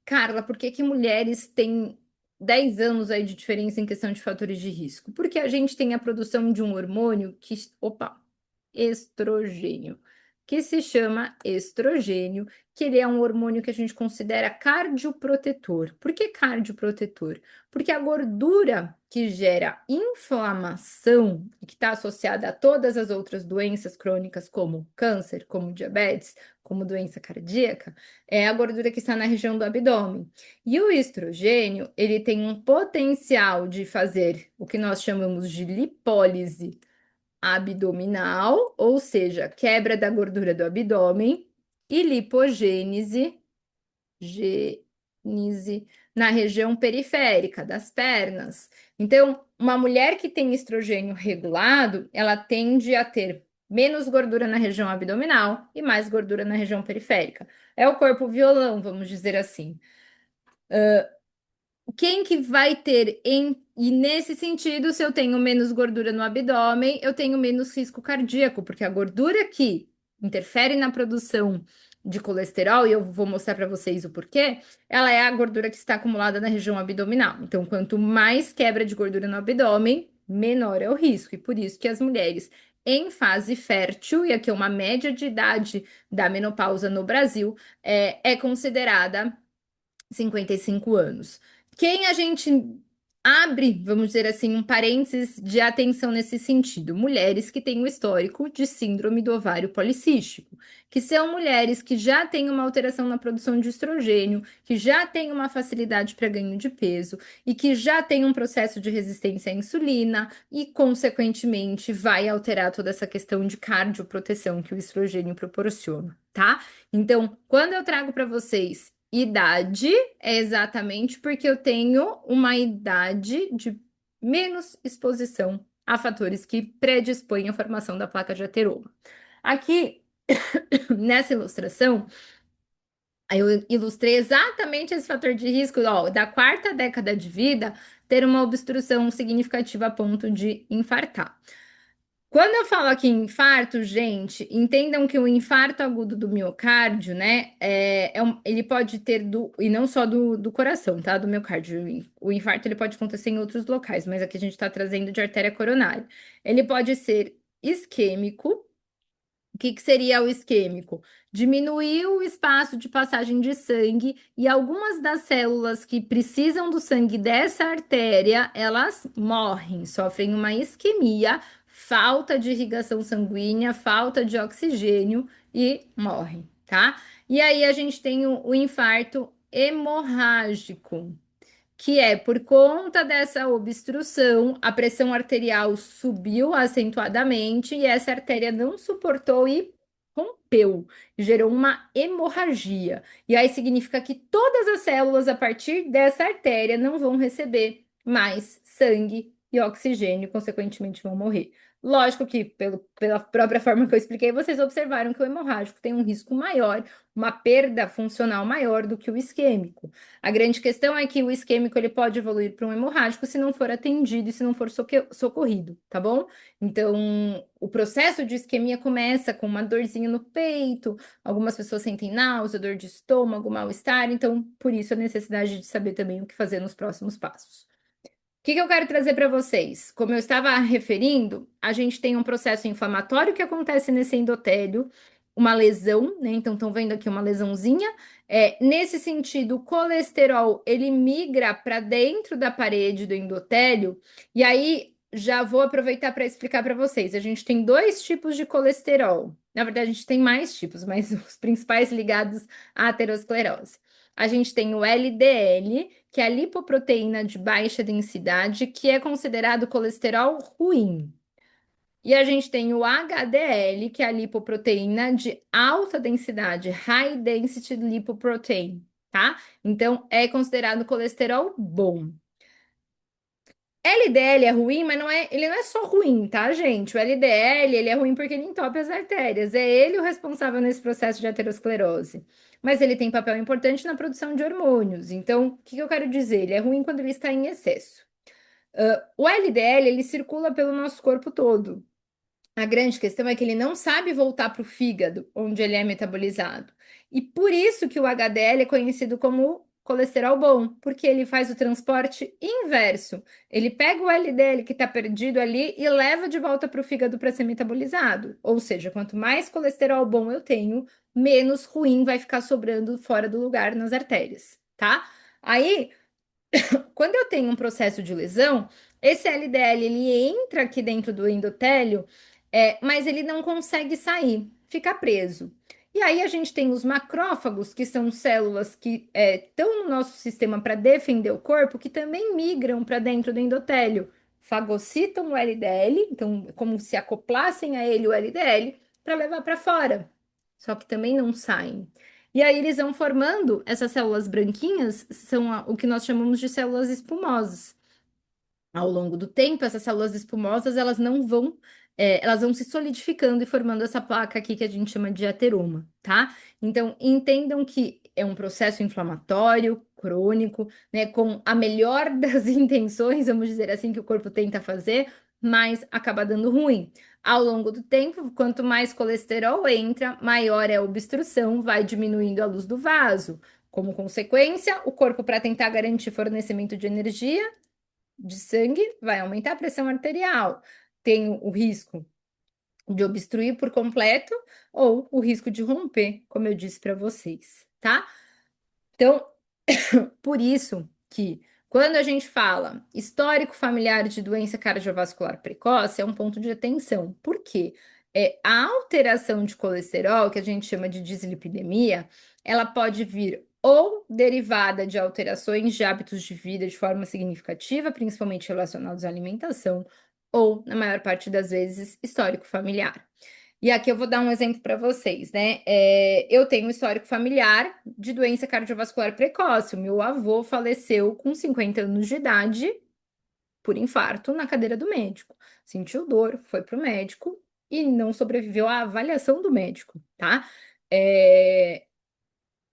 Carla, por que que mulheres têm 10 anos aí de diferença em questão de fatores de risco? Porque a gente tem a produção de um hormônio que, opa, estrogênio, que se chama estrogênio, que ele é um hormônio que a gente considera cardioprotetor. Por que cardioprotetor? Porque a gordura que gera inflamação e que está associada a todas as outras doenças crônicas, como câncer, como diabetes, como doença cardíaca, é a gordura que está na região do abdômen. E o estrogênio, ele tem um potencial de fazer o que nós chamamos de lipólise abdominal, ou seja, quebra da gordura do abdômen, e lipogênese, na região periférica das pernas. Então, uma mulher que tem estrogênio regulado, ela tende a ter menos gordura na região abdominal e mais gordura na região periférica. É o corpo violão, vamos dizer assim. Quem que vai ter e nesse sentido, se eu tenho menos gordura no abdômen, eu tenho menos risco cardíaco, porque a gordura que interfere na produção de colesterol, e eu vou mostrar para vocês o porquê, ela é a gordura que está acumulada na região abdominal. Então, quanto mais quebra de gordura no abdômen, menor é o risco. E por isso que as mulheres em fase fértil, e aqui é uma média de idade da menopausa no Brasil, é considerada 55 anos. Quem a gente abre, vamos dizer assim, um parênteses de atenção nesse sentido? Mulheres que têm um histórico de síndrome do ovário policístico, que são mulheres que já têm uma alteração na produção de estrogênio, que já têm uma facilidade para ganho de peso e que já têm um processo de resistência à insulina e, consequentemente, vai alterar toda essa questão de cardioproteção que o estrogênio proporciona, tá? Então, quando eu trago para vocês idade, é exatamente porque eu tenho uma idade de menos exposição a fatores que predispõem à formação da placa de ateroma. Aqui, nessa ilustração, eu ilustrei exatamente esse fator de risco, ó, da quarta década de vida, ter uma obstrução significativa a ponto de infartar. Quando eu falo aqui em infarto, gente, entendam que o infarto agudo do miocárdio, né, ele pode ter e não só do coração, tá, do miocárdio. O infarto ele pode acontecer em outros locais, mas aqui a gente está trazendo de artéria coronária. Ele pode ser isquêmico. O que seria o isquêmico? Diminuir o espaço de passagem de sangue e algumas das células que precisam do sangue dessa artéria, elas morrem, sofrem uma isquemia, falta de irrigação sanguínea, falta de oxigênio e morrem, tá? E aí a gente tem o infarto hemorrágico, que é por conta dessa obstrução, a pressão arterial subiu acentuadamente e essa artéria não suportou e rompeu, gerou uma hemorragia. E aí significa que todas as células a partir dessa artéria não vão receber mais sangue e oxigênio, consequentemente vão morrer. Lógico que, pela própria forma que eu expliquei, vocês observaram que o hemorrágico tem um risco maior, uma perda funcional maior do que o isquêmico. A grande questão é que o isquêmico ele pode evoluir para um hemorrágico se não for atendido e se não for socorrido, tá bom? Então, o processo de isquemia começa com uma dorzinha no peito, algumas pessoas sentem náusea, dor de estômago, mal-estar, então, por isso a necessidade de saber também o que fazer nos próximos passos. O que eu quero trazer para vocês? Como eu estava referindo, a gente tem um processo inflamatório que acontece nesse endotélio, uma lesão, né? Então, estão vendo aqui uma lesãozinha. Nesse sentido, o colesterol, ele migra para dentro da parede do endotélio, e aí já vou aproveitar para explicar para vocês. A gente tem dois tipos de colesterol. Na verdade, a gente tem mais tipos, mas os principais ligados à aterosclerose. A gente tem o LDL, que é a lipoproteína de baixa densidade, que é considerado colesterol ruim. E a gente tem o HDL, que é a lipoproteína de alta densidade, High Density Lipoprotein, tá? Então, é considerado colesterol bom. LDL é ruim, mas ele não é só ruim, tá, gente? O LDL, ele é ruim porque ele entope as artérias. É ele o responsável nesse processo de aterosclerose. Mas ele tem papel importante na produção de hormônios. Então, o que eu quero dizer? Ele é ruim quando ele está em excesso. O LDL, ele circula pelo nosso corpo todo. A grande questão é que ele não sabe voltar para o fígado, onde ele é metabolizado. E por isso que o HDL é conhecido como colesterol bom, porque ele faz o transporte inverso. Ele pega o LDL que está perdido ali e leva de volta para o fígado para ser metabolizado. Ou seja, quanto mais colesterol bom eu tenho, menos ruim vai ficar sobrando fora do lugar nas artérias, tá? Aí quando eu tenho um processo de lesão, esse LDL ele entra aqui dentro do endotélio, mas ele não consegue sair, fica preso. E aí a gente tem os macrófagos, que são células que estão no nosso sistema para defender o corpo, que também migram para dentro do endotélio, fagocitam o LDL, então como se acoplassem a ele o LDL para levar para fora. Só que também não saem. E aí eles vão formando essas células branquinhas, são o que nós chamamos de células espumosas. Ao longo do tempo, essas células espumosas, elas vão se solidificando e formando essa placa aqui que a gente chama de ateroma, tá? Então, entendam que é um processo inflamatório, crônico, né, com a melhor das intenções, vamos dizer assim, que o corpo tenta fazer, mas acaba dando ruim. Ao longo do tempo, quanto mais colesterol entra, maior é a obstrução, vai diminuindo a luz do vaso. Como consequência, o corpo, para tentar garantir fornecimento de energia, de sangue, vai aumentar a pressão arterial. Tem o risco de obstruir por completo ou o risco de romper, como eu disse para vocês, tá? Então, por isso que quando a gente fala histórico familiar de doença cardiovascular precoce, é um ponto de atenção. Por quê? A alteração de colesterol, que a gente chama de dislipidemia, ela pode vir ou derivada de alterações de hábitos de vida de forma significativa, principalmente relacionados à alimentação, ou, na maior parte das vezes, histórico familiar. E aqui eu vou dar um exemplo para vocês, né? Eu tenho um histórico familiar de doença cardiovascular precoce. O meu avô faleceu com 50 anos de idade por infarto na cadeira do médico. Sentiu dor, foi para o médico e não sobreviveu à avaliação do médico, tá?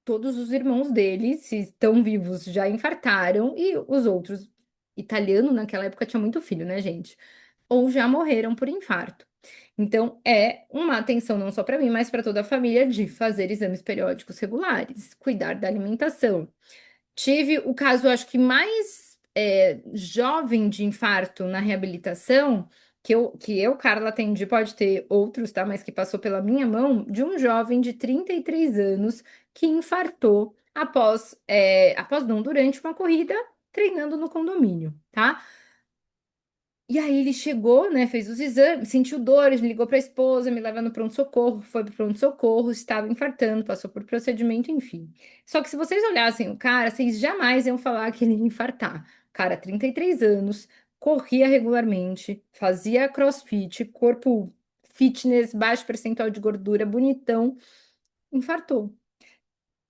Todos os irmãos dele, se estão vivos, já infartaram e os outros, italiano naquela época tinha muito filho, né, gente? Ou já morreram por infarto. Então, é uma atenção não só para mim, mas para toda a família de fazer exames periódicos regulares, cuidar da alimentação. Tive o caso, acho que mais jovem de infarto na reabilitação, que eu, Carla, atendi, pode ter outros, tá? Mas que passou pela minha mão, de um jovem de 33 anos que infartou durante uma corrida, treinando no condomínio, tá? E aí ele chegou, né, fez os exames, sentiu dores, ligou para a esposa, me leva no pronto-socorro, foi para o pronto-socorro, estava infartando, passou por procedimento, enfim. Só que se vocês olhassem o cara, vocês jamais iam falar que ele ia infartar. Cara, 33 anos, corria regularmente, fazia crossfit, corpo fitness, baixo percentual de gordura, bonitão, infartou.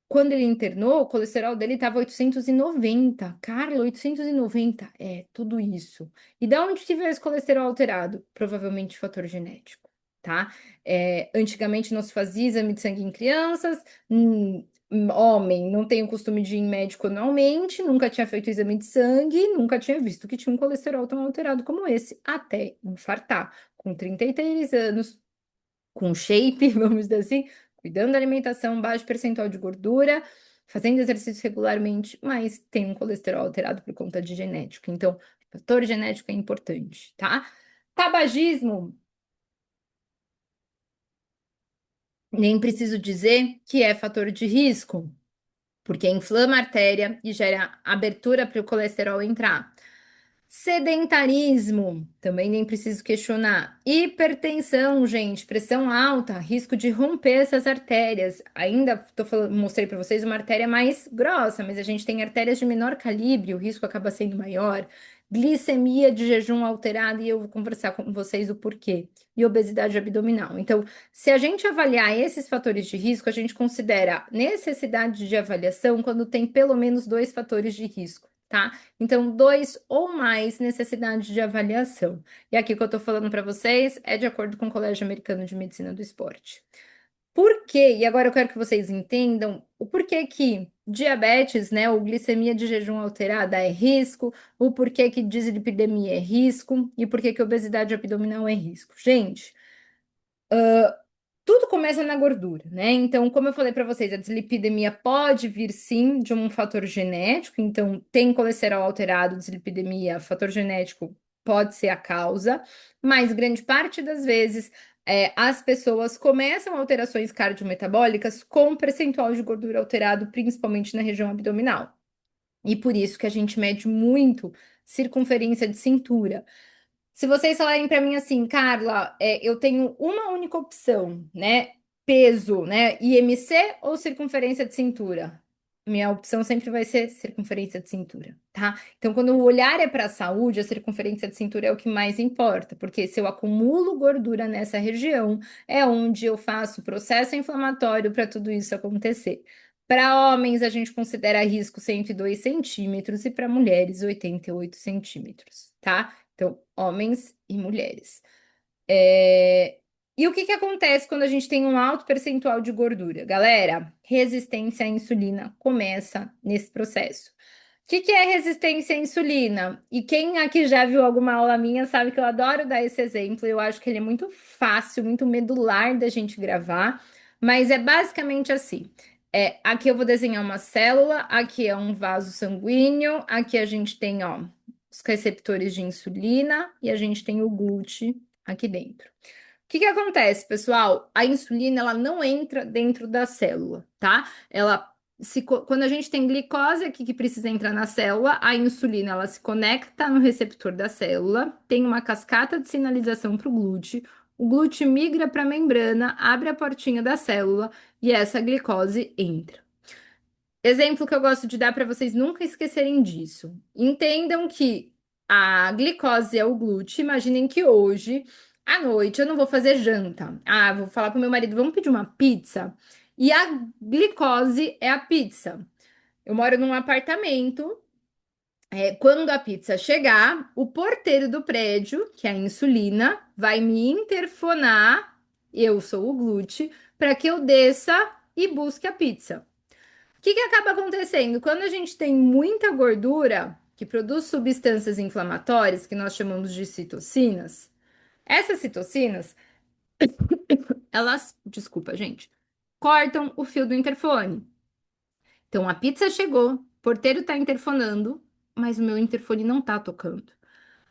Quando ele internou, o colesterol dele estava 890. Carla, 890. Tudo isso. E da onde tive esse colesterol alterado? Provavelmente fator genético, tá? Antigamente não se fazia exame de sangue em crianças. Homem não tem o costume de ir em médico anualmente, nunca tinha feito exame de sangue, nunca tinha visto que tinha um colesterol tão alterado como esse, até infartar. Com 33 anos, com shape, vamos dizer assim, cuidando da alimentação, baixo percentual de gordura, fazendo exercício regularmente, mas tem um colesterol alterado por conta de genética. Então, fator genético é importante, tá? Tabagismo, nem preciso dizer que é fator de risco, porque inflama a artéria e gera abertura para o colesterol entrar. Sedentarismo, também nem preciso questionar. Hipertensão, gente, pressão alta, risco de romper essas artérias. Ainda mostrei para vocês uma artéria mais grossa, mas a gente tem artérias de menor calibre, o risco acaba sendo maior. Glicemia de jejum alterada, e eu vou conversar com vocês o porquê. E obesidade abdominal. Então, se a gente avaliar esses fatores de risco, a gente considera necessidade de avaliação quando tem pelo menos 2 fatores de risco, tá? Então, 2 ou mais necessidades de avaliação. E aqui o que eu estou falando para vocês é de acordo com o Colégio Americano de Medicina do Esporte. Por quê? E agora eu quero que vocês entendam o porquê que diabetes, né, ou glicemia de jejum alterada é risco, o porquê que dislipidemia é risco e por que que obesidade abdominal é risco. Gente, tudo começa na gordura, né? Então, como eu falei para vocês, a dislipidemia pode vir sim de um fator genético. Então, tem colesterol alterado, dislipidemia, fator genético pode ser a causa, mas grande parte das vezes as pessoas começam alterações cardiometabólicas com percentual de gordura alterado, principalmente na região abdominal. E por isso que a gente mede muito circunferência de cintura. Se vocês falarem para mim assim, Carla, eu tenho uma única opção, né? Peso, né? IMC ou circunferência de cintura? Minha opção sempre vai ser circunferência de cintura, tá? Então, quando o olhar é para a saúde, a circunferência de cintura é o que mais importa, porque se eu acumulo gordura nessa região, é onde eu faço processo inflamatório para tudo isso acontecer. Para homens, a gente considera risco 102 centímetros e para mulheres, 88 centímetros, tá? Então, homens e mulheres. E o que que acontece quando a gente tem um alto percentual de gordura? Galera, resistência à insulina começa nesse processo. O que que é resistência à insulina? E quem aqui já viu alguma aula minha sabe que eu adoro dar esse exemplo. Eu acho que ele é muito fácil, muito medular da gente gravar, mas é basicamente assim. Aqui eu vou desenhar uma célula, aqui é um vaso sanguíneo, aqui a gente tem, ó, os receptores de insulina e a gente tem o glúteo aqui dentro. O que que acontece, pessoal? A insulina, ela não entra dentro da célula, tá? Quando a gente tem glicose aqui que precisa entrar na célula, a insulina, ela se conecta no receptor da célula, tem uma cascata de sinalização para o glúteo migra para a membrana, abre a portinha da célula e essa glicose entra. Exemplo que eu gosto de dar para vocês nunca esquecerem disso. Entendam que a glicose é o glúten. Imaginem que hoje, à noite, eu não vou fazer janta. Ah, vou falar para o meu marido, vamos pedir uma pizza. E a glicose é a pizza. Eu moro num apartamento. Quando a pizza chegar, o porteiro do prédio, que é a insulina, vai me interfonar, eu sou o glúten, para que eu desça e busque a pizza. O que que acaba acontecendo? Quando a gente tem muita gordura que produz substâncias inflamatórias, que nós chamamos de citocinas, essas citocinas, elas, desculpa, gente, cortam o fio do interfone. Então a pizza chegou, o porteiro tá interfonando, mas o meu interfone não tá tocando.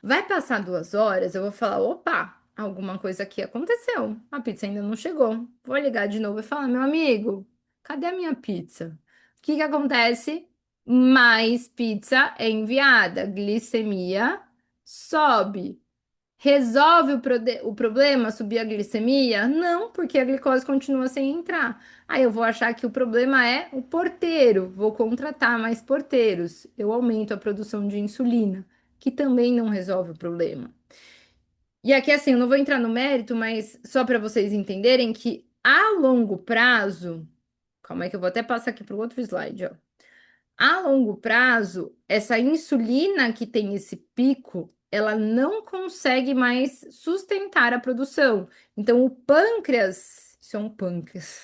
Vai passar 2 horas, eu vou falar, opa, alguma coisa aqui aconteceu. A pizza ainda não chegou. Vou ligar de novo e falar, meu amigo, cadê a minha pizza? O que que acontece? Mais pizza é enviada, glicemia sobe. Resolve o problema, subir a glicemia? Não, porque a glicose continua sem entrar. Aí eu vou achar que o problema é o porteiro, vou contratar mais porteiros. Eu aumento a produção de insulina, que também não resolve o problema. E aqui, assim, eu não vou entrar no mérito, mas só para vocês entenderem que a longo prazo, calma aí que eu vou até passar aqui para o outro slide, ó. A longo prazo, essa insulina que tem esse pico, ela não consegue mais sustentar a produção. Então, o pâncreas, isso é um pâncreas,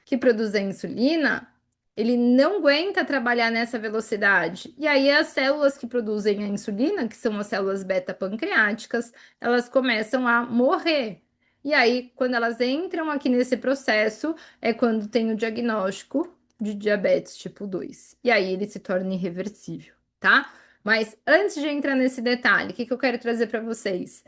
que produz a insulina, ele não aguenta trabalhar nessa velocidade. E aí, as células que produzem a insulina, que são as células beta-pancreáticas, elas começam a morrer. E aí, quando elas entram aqui nesse processo, é quando tem o diagnóstico de diabetes tipo 2. E aí ele se torna irreversível, tá? Mas antes de entrar nesse detalhe, o que que eu quero trazer para vocês?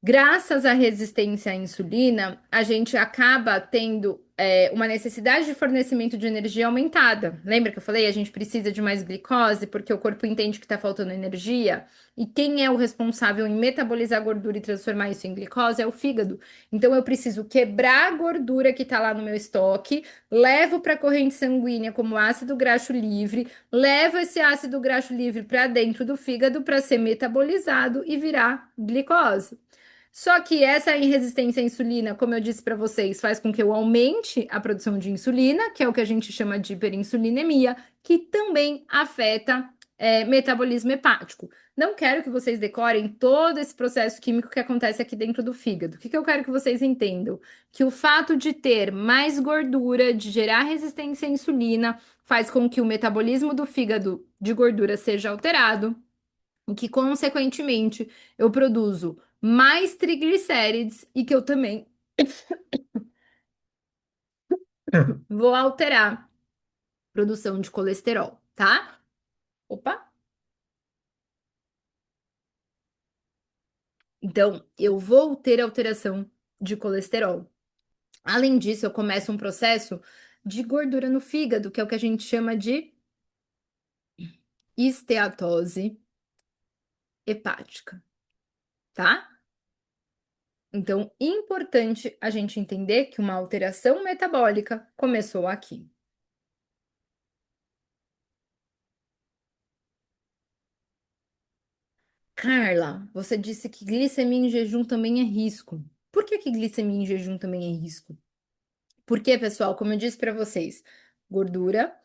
Graças à resistência à insulina, a gente acaba tendo uma necessidade de fornecimento de energia aumentada. Lembra que eu falei? A gente precisa de mais glicose porque o corpo entende que está faltando energia. E quem é o responsável em metabolizar a gordura e transformar isso em glicose é o fígado. Então eu preciso quebrar a gordura que está lá no meu estoque, levo para a corrente sanguínea como ácido graxo livre, levo esse ácido graxo livre para dentro do fígado para ser metabolizado e virar glicose. Só que essa resistência à insulina, como eu disse para vocês, faz com que eu aumente a produção de insulina, que é o que a gente chama de hiperinsulinemia, que também afeta metabolismo hepático. Não quero que vocês decorem todo esse processo químico que acontece aqui dentro do fígado. O que eu quero que vocês entendam? Que o fato de ter mais gordura, de gerar resistência à insulina, faz com que o metabolismo do fígado de gordura seja alterado, e que, consequentemente, eu produzo mais triglicérides e que eu também vou alterar a produção de colesterol, tá? Opa! Então, eu vou ter alteração de colesterol. Além disso, eu começo um processo de gordura no fígado, que é o que a gente chama de esteatose hepática, tá? Então, importante a gente entender que uma alteração metabólica começou aqui. Carla, você disse que glicemia em jejum também é risco. Por que que glicemia em jejum também é risco? Porque, pessoal, como eu disse para vocês, gordura,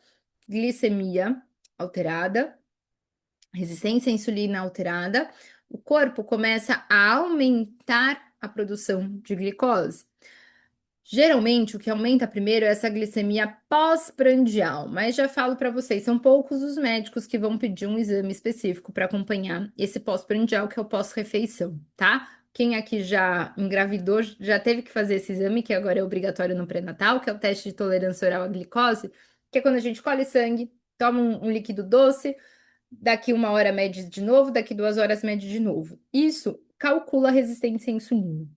glicemia alterada, resistência à insulina alterada, o corpo começa a aumentar a produção de glicose. Geralmente, o que aumenta primeiro é essa glicemia pós-prandial, mas já falo para vocês, são poucos os médicos que vão pedir um exame específico para acompanhar esse pós-prandial, que é o pós-refeição, tá? Quem aqui já engravidou, já teve que fazer esse exame, que agora é obrigatório no pré-natal, que é o teste de tolerância oral à glicose, que é quando a gente colhe sangue, toma um líquido doce, daqui 1 hora mede de novo, daqui 2 horas mede de novo. Isso calcula a resistência à insulina.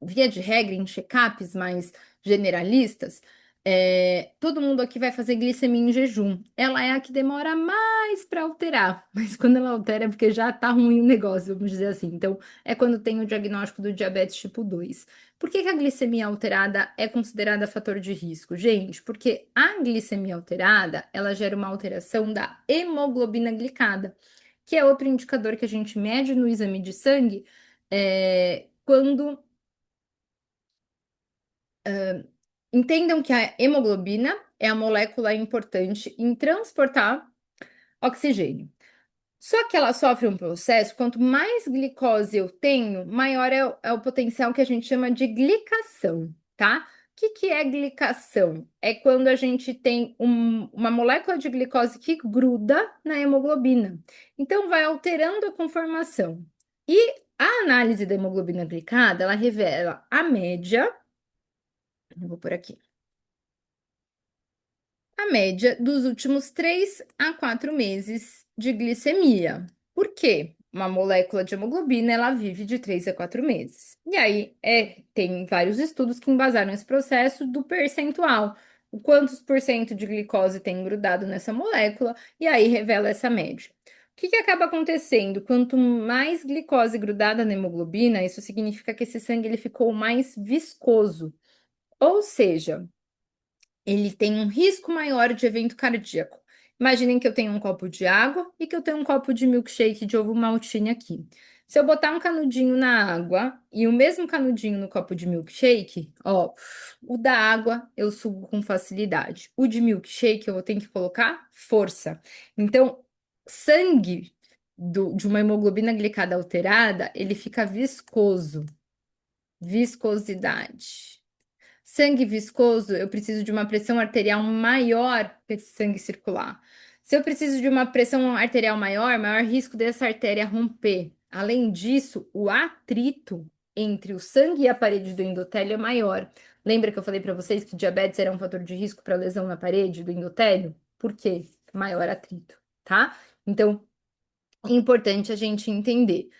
Via de regra, em check-ups mais generalistas, todo mundo aqui vai fazer glicemia em jejum. Ela é a que demora mais para alterar, mas quando ela altera é porque já tá ruim o negócio, vamos dizer assim. Então, é quando tem o diagnóstico do diabetes tipo 2. Por que que a glicemia alterada é considerada fator de risco? Gente, porque a glicemia alterada, ela gera uma alteração da hemoglobina glicada, que é outro indicador que a gente mede no exame de sangue, quando entendam que a hemoglobina é a molécula importante em transportar oxigênio. Só que ela sofre um processo, quanto mais glicose eu tenho, maior é o potencial que a gente chama de glicação, tá? O que é glicação? É quando a gente tem uma molécula de glicose que gruda na hemoglobina. Então, vai alterando a conformação. E a análise da hemoglobina glicada, ela revela a média. Eu vou por aqui. A média dos últimos 3 a 4 meses de glicemia. Por quê? Uma molécula de hemoglobina, ela vive de 3 a 4 meses. E aí, tem vários estudos que embasaram esse processo do percentual. O quantos por cento de glicose tem grudado nessa molécula, e aí revela essa média. O que acaba acontecendo? Quanto mais glicose grudada na hemoglobina, isso significa que esse sangue ele ficou mais viscoso. Ou seja, ele tem um risco maior de evento cardíaco. Imaginem que eu tenho um copo de água e que eu tenho um copo de milkshake de ovo maltine aqui. Se eu botar um canudinho na água e o mesmo canudinho no copo de milkshake, ó, o da água eu sugo com facilidade. O de milkshake eu vou ter que colocar força. Então, sangue de uma hemoglobina glicada alterada, ele fica viscoso. Viscosidade. Sangue viscoso, eu preciso de uma pressão arterial maior para esse sangue circular. Se eu preciso de uma pressão arterial maior, maior risco dessa artéria romper. Além disso, o atrito entre o sangue e a parede do endotélio é maior. Lembra que eu falei para vocês que diabetes era um fator de risco para lesão na parede do endotélio? Por quê? Maior atrito, tá? Então, é importante a gente entender.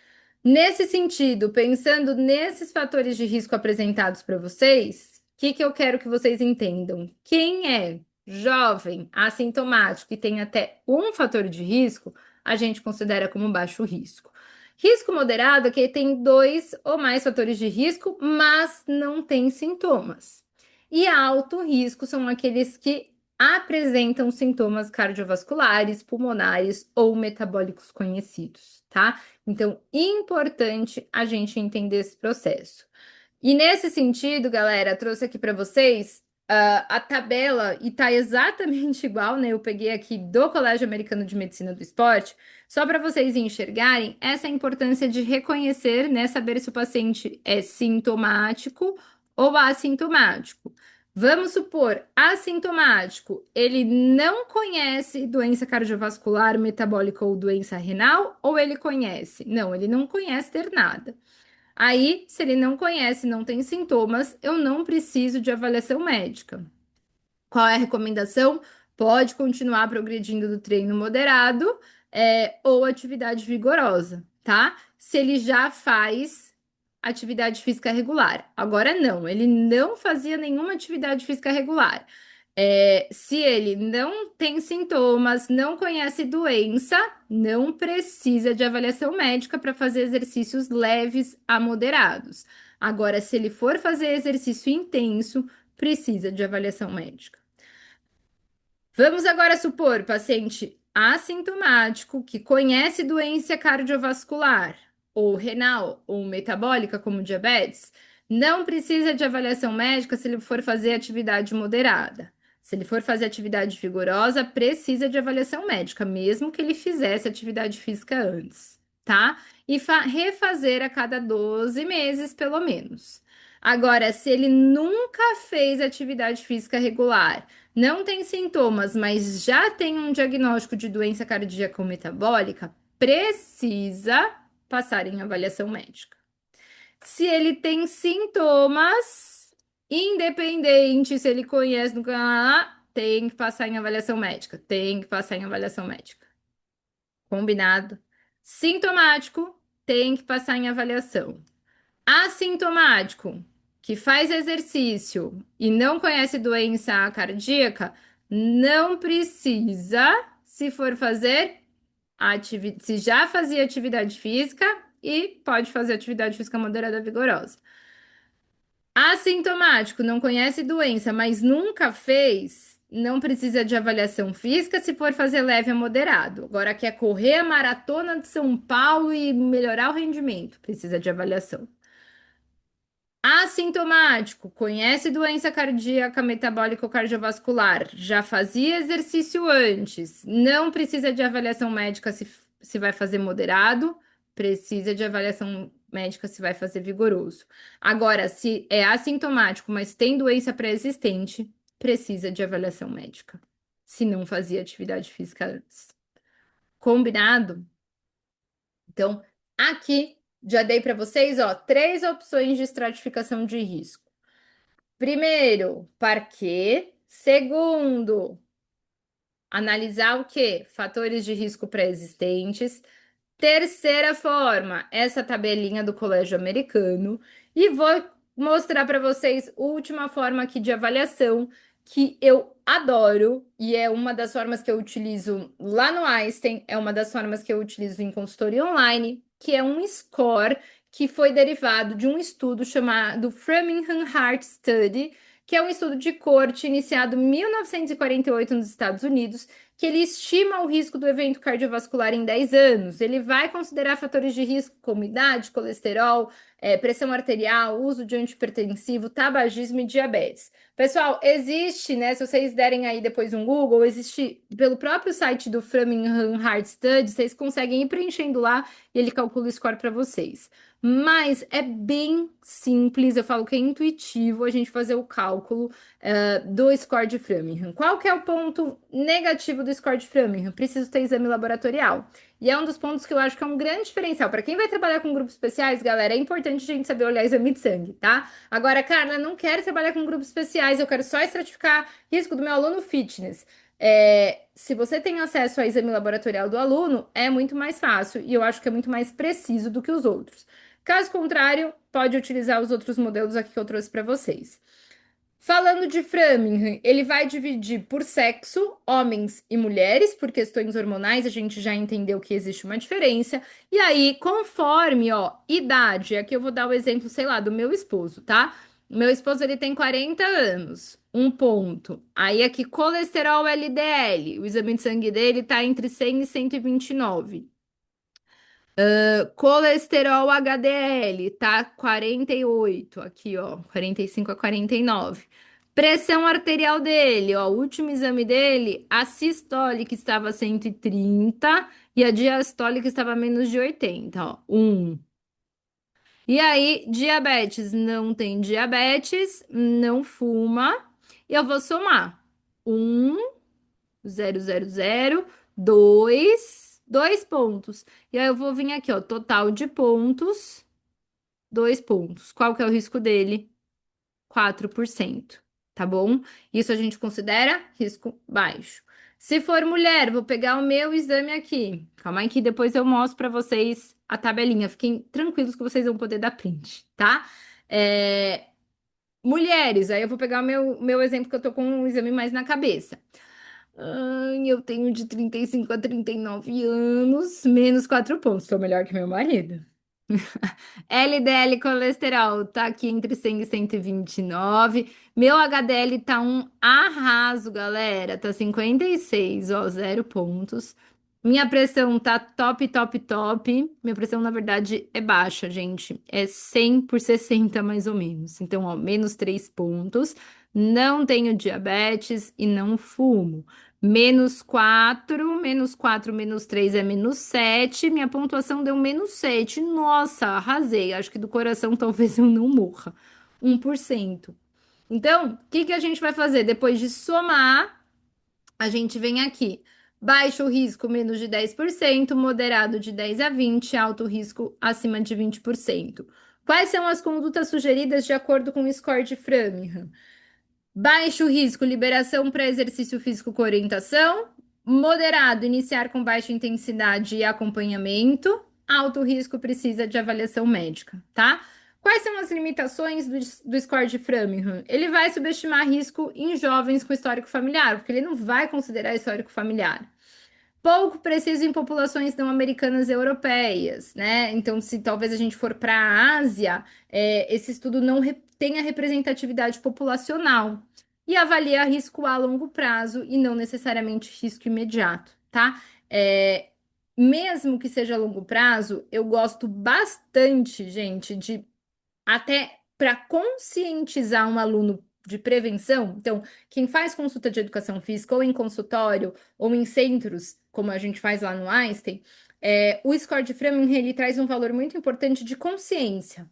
Nesse sentido, pensando nesses fatores de risco apresentados para vocês, o que eu quero que vocês entendam? Quem é jovem, assintomático e tem até um fator de risco, a gente considera como baixo risco. Risco moderado é que tem 2 ou mais fatores de risco, mas não tem sintomas. E alto risco são aqueles que apresentam sintomas cardiovasculares, pulmonares ou metabólicos conhecidos, tá? Então, importante a gente entender esse processo. E nesse sentido, galera, trouxe aqui para vocês a tabela e tá exatamente igual, né? Eu peguei aqui do Colégio Americano de Medicina do Esporte, só para vocês enxergarem essa importância de reconhecer, né? Saber se o paciente é sintomático ou assintomático. Vamos supor, assintomático, ele não conhece doença cardiovascular, metabólica ou doença renal, ou ele conhece? Não, ele não conhece ter nada. Aí, se ele não conhece, não tem sintomas, eu não preciso de avaliação médica. Qual é a recomendação? Pode continuar progredindo do treino moderado, ou atividade vigorosa, tá? Se ele já faz atividade física regular. Agora não, ele não fazia nenhuma atividade física regular. Se ele não tem sintomas, não conhece doença, não precisa de avaliação médica para fazer exercícios leves a moderados. Agora, se ele for fazer exercício intenso, precisa de avaliação médica. Vamos agora supor paciente assintomático que conhece doença cardiovascular, ou renal, ou metabólica, como diabetes, não precisa de avaliação médica se ele for fazer atividade moderada. Se ele for fazer atividade vigorosa, precisa de avaliação médica, mesmo que ele fizesse atividade física antes, tá? E refazer a cada 12 meses, pelo menos. Agora, se ele nunca fez atividade física regular, não tem sintomas, mas já tem um diagnóstico de doença cardíaca ou metabólica, precisa passar em avaliação médica. Se ele tem sintomas, independente se ele conhece no canal, tem que passar em avaliação médica. Tem que passar em avaliação médica. Combinado? Sintomático, tem que passar em avaliação. Assintomático, que faz exercício e não conhece doença cardíaca, não precisa, se for fazer se já fazia atividade física e pode fazer atividade física moderada vigorosa. Assintomático, não conhece doença, mas nunca fez, não precisa de avaliação física se for fazer leve a moderado. Agora quer correr a maratona de São Paulo e melhorar o rendimento, precisa de avaliação. Assintomático, conhece doença cardíaca, metabólica ou cardiovascular, já fazia exercício antes, não precisa de avaliação médica se vai fazer moderado, precisa de avaliação médica se vai fazer vigoroso. Agora, se é assintomático, mas tem doença pré-existente, precisa de avaliação médica, se não fazia atividade física antes. Combinado? Então, aqui já dei para vocês, ó, 3 opções de estratificação de risco. Primeiro, parquet. Segundo, analisar o quê? Fatores de risco pré-existentes. Terceira forma, essa tabelinha do Colégio Americano. E vou mostrar para vocês a última forma aqui de avaliação, que eu adoro, e é uma das formas que eu utilizo lá no Einstein, é uma das formas que eu utilizo em consultoria online, que é um score que foi derivado de um estudo chamado Framingham Heart Study, que é um estudo de corte iniciado em 1948 nos Estados Unidos, que ele estima o risco do evento cardiovascular em 10 anos. Ele vai considerar fatores de risco como idade, colesterol, pressão arterial, uso de antihipertensivo, tabagismo e diabetes. Pessoal, existe, né? Se vocês derem aí depois um Google, existe pelo próprio site do Framingham Heart Study, vocês conseguem ir preenchendo lá e ele calcula o score para vocês. Mas é bem simples, eu falo que é intuitivo a gente fazer o cálculo do score de Framingham. Qual que é o ponto negativo do score de Framingham? Preciso ter exame laboratorial. E é um dos pontos que eu acho que é um grande diferencial. Para quem vai trabalhar com grupos especiais, galera, é importante a gente saber olhar exame de sangue, tá? Agora, Carla, não quero trabalhar com grupos especiais, eu quero só estratificar risco do meu aluno fitness. Se você tem acesso ao exame laboratorial do aluno, é muito mais fácil e eu acho que é muito mais preciso do que os outros. Caso contrário, pode utilizar os outros modelos aqui que eu trouxe para vocês. Falando de Framingham, ele vai dividir por sexo, homens e mulheres, por questões hormonais, a gente já entendeu que existe uma diferença. E aí, conforme, ó, idade, aqui eu vou dar o exemplo, sei lá, do meu esposo, tá? Meu esposo, ele tem 40 anos, um ponto. Aí aqui, colesterol LDL, o exame de sangue dele tá entre 100 e 129. Colesterol HDL, tá 48 aqui, ó, 45 a 49. Pressão arterial dele, ó, o último exame dele, a sistólica estava 130 e a diastólica estava menos de 80, ó, 1. E aí, diabetes, não tem diabetes, não fuma. E eu vou somar. 1,000, 2 pontos. E aí eu vou vir aqui, ó, total de pontos, 2 pontos. Qual que é o risco dele? 4%, tá bom? Isso a gente considera risco baixo. Se for mulher, vou pegar o meu exame aqui. Calma aí que depois eu mostro para vocês a tabelinha. Fiquem tranquilos que vocês vão poder dar print, tá? Mulheres, aí eu vou pegar o meu exemplo que eu tô com um exame mais na cabeça. Ai, eu tenho de 35 a 39 anos, menos 4 pontos. Estou melhor que meu marido. LDL colesterol tá aqui entre 100 e 129. Meu HDL tá um arraso, galera. Tá 56, ó, 0 pontos. Minha pressão tá top, top, top. Minha pressão, na verdade, é baixa, gente. É 100 por 60, mais ou menos. Então, ó, menos 3 pontos. Não tenho diabetes e não fumo. Menos 4, menos 3 é menos 7. Minha pontuação deu menos 7. Nossa, arrasei. Acho que do coração talvez eu não morra. 1%. Então, o que que a gente vai fazer? Depois de somar, a gente vem aqui. Baixo risco, menos de 10%, moderado de 10 a 20, alto risco acima de 20%. Quais são as condutas sugeridas de acordo com o score de Framingham? Baixo risco, liberação para exercício físico com orientação. Moderado, iniciar com baixa intensidade e acompanhamento. Alto risco, precisa de avaliação médica, tá? Quais são as limitações do score de Framingham? Ele vai subestimar risco em jovens com histórico familiar, porque ele não vai considerar histórico familiar. Pouco preciso em populações não americanas e europeias, né? Então, se talvez a gente for para a Ásia, esse estudo não tenha representatividade populacional e avalia risco a longo prazo e não necessariamente risco imediato, tá? Mesmo que seja a longo prazo, eu gosto bastante, gente, de até para conscientizar um aluno de prevenção. Então, quem faz consulta de educação física ou em consultório ou em centros, como a gente faz lá no Einstein, o score de Framingham ele traz um valor muito importante de consciência.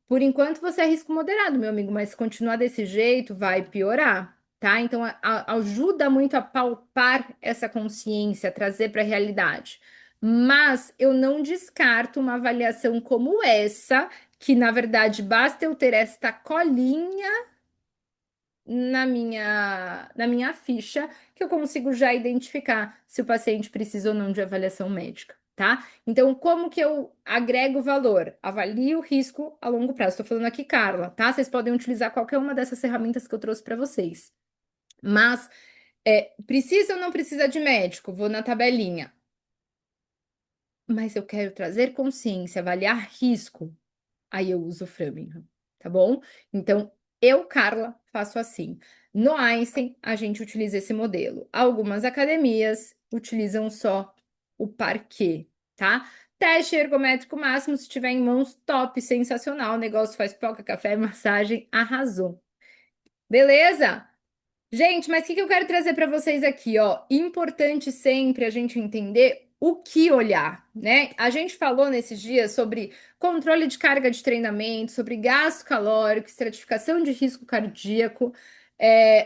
Por enquanto você é risco moderado, meu amigo, mas se continuar desse jeito, vai piorar, tá? Então ajuda muito a palpar essa consciência, a trazer para a realidade. Mas eu não descarto uma avaliação como essa, que na verdade basta eu ter esta colinha na minha ficha, que eu consigo já identificar se o paciente precisa ou não de avaliação médica, tá? Então, como que eu agrego valor? Avalio o risco a longo prazo. Estou falando aqui, Carla, tá? Vocês podem utilizar qualquer uma dessas ferramentas que eu trouxe para vocês. Mas, precisa ou não precisa de médico? Vou na tabelinha. Mas eu quero trazer consciência, avaliar risco. Aí eu uso o Framingham, tá bom? Então, eu, Carla, faço assim. No Einstein, a gente utiliza esse modelo. Algumas academias utilizam só o parquet, tá? Teste ergométrico máximo, se tiver em mãos, top, sensacional. O negócio faz pipoca, café, massagem, arrasou. Beleza? Gente, mas o que que eu quero trazer para vocês aqui, ó? Importante sempre a gente entender o que olhar, né? A gente falou nesses dias sobre controle de carga de treinamento, sobre gasto calórico, estratificação de risco cardíaco.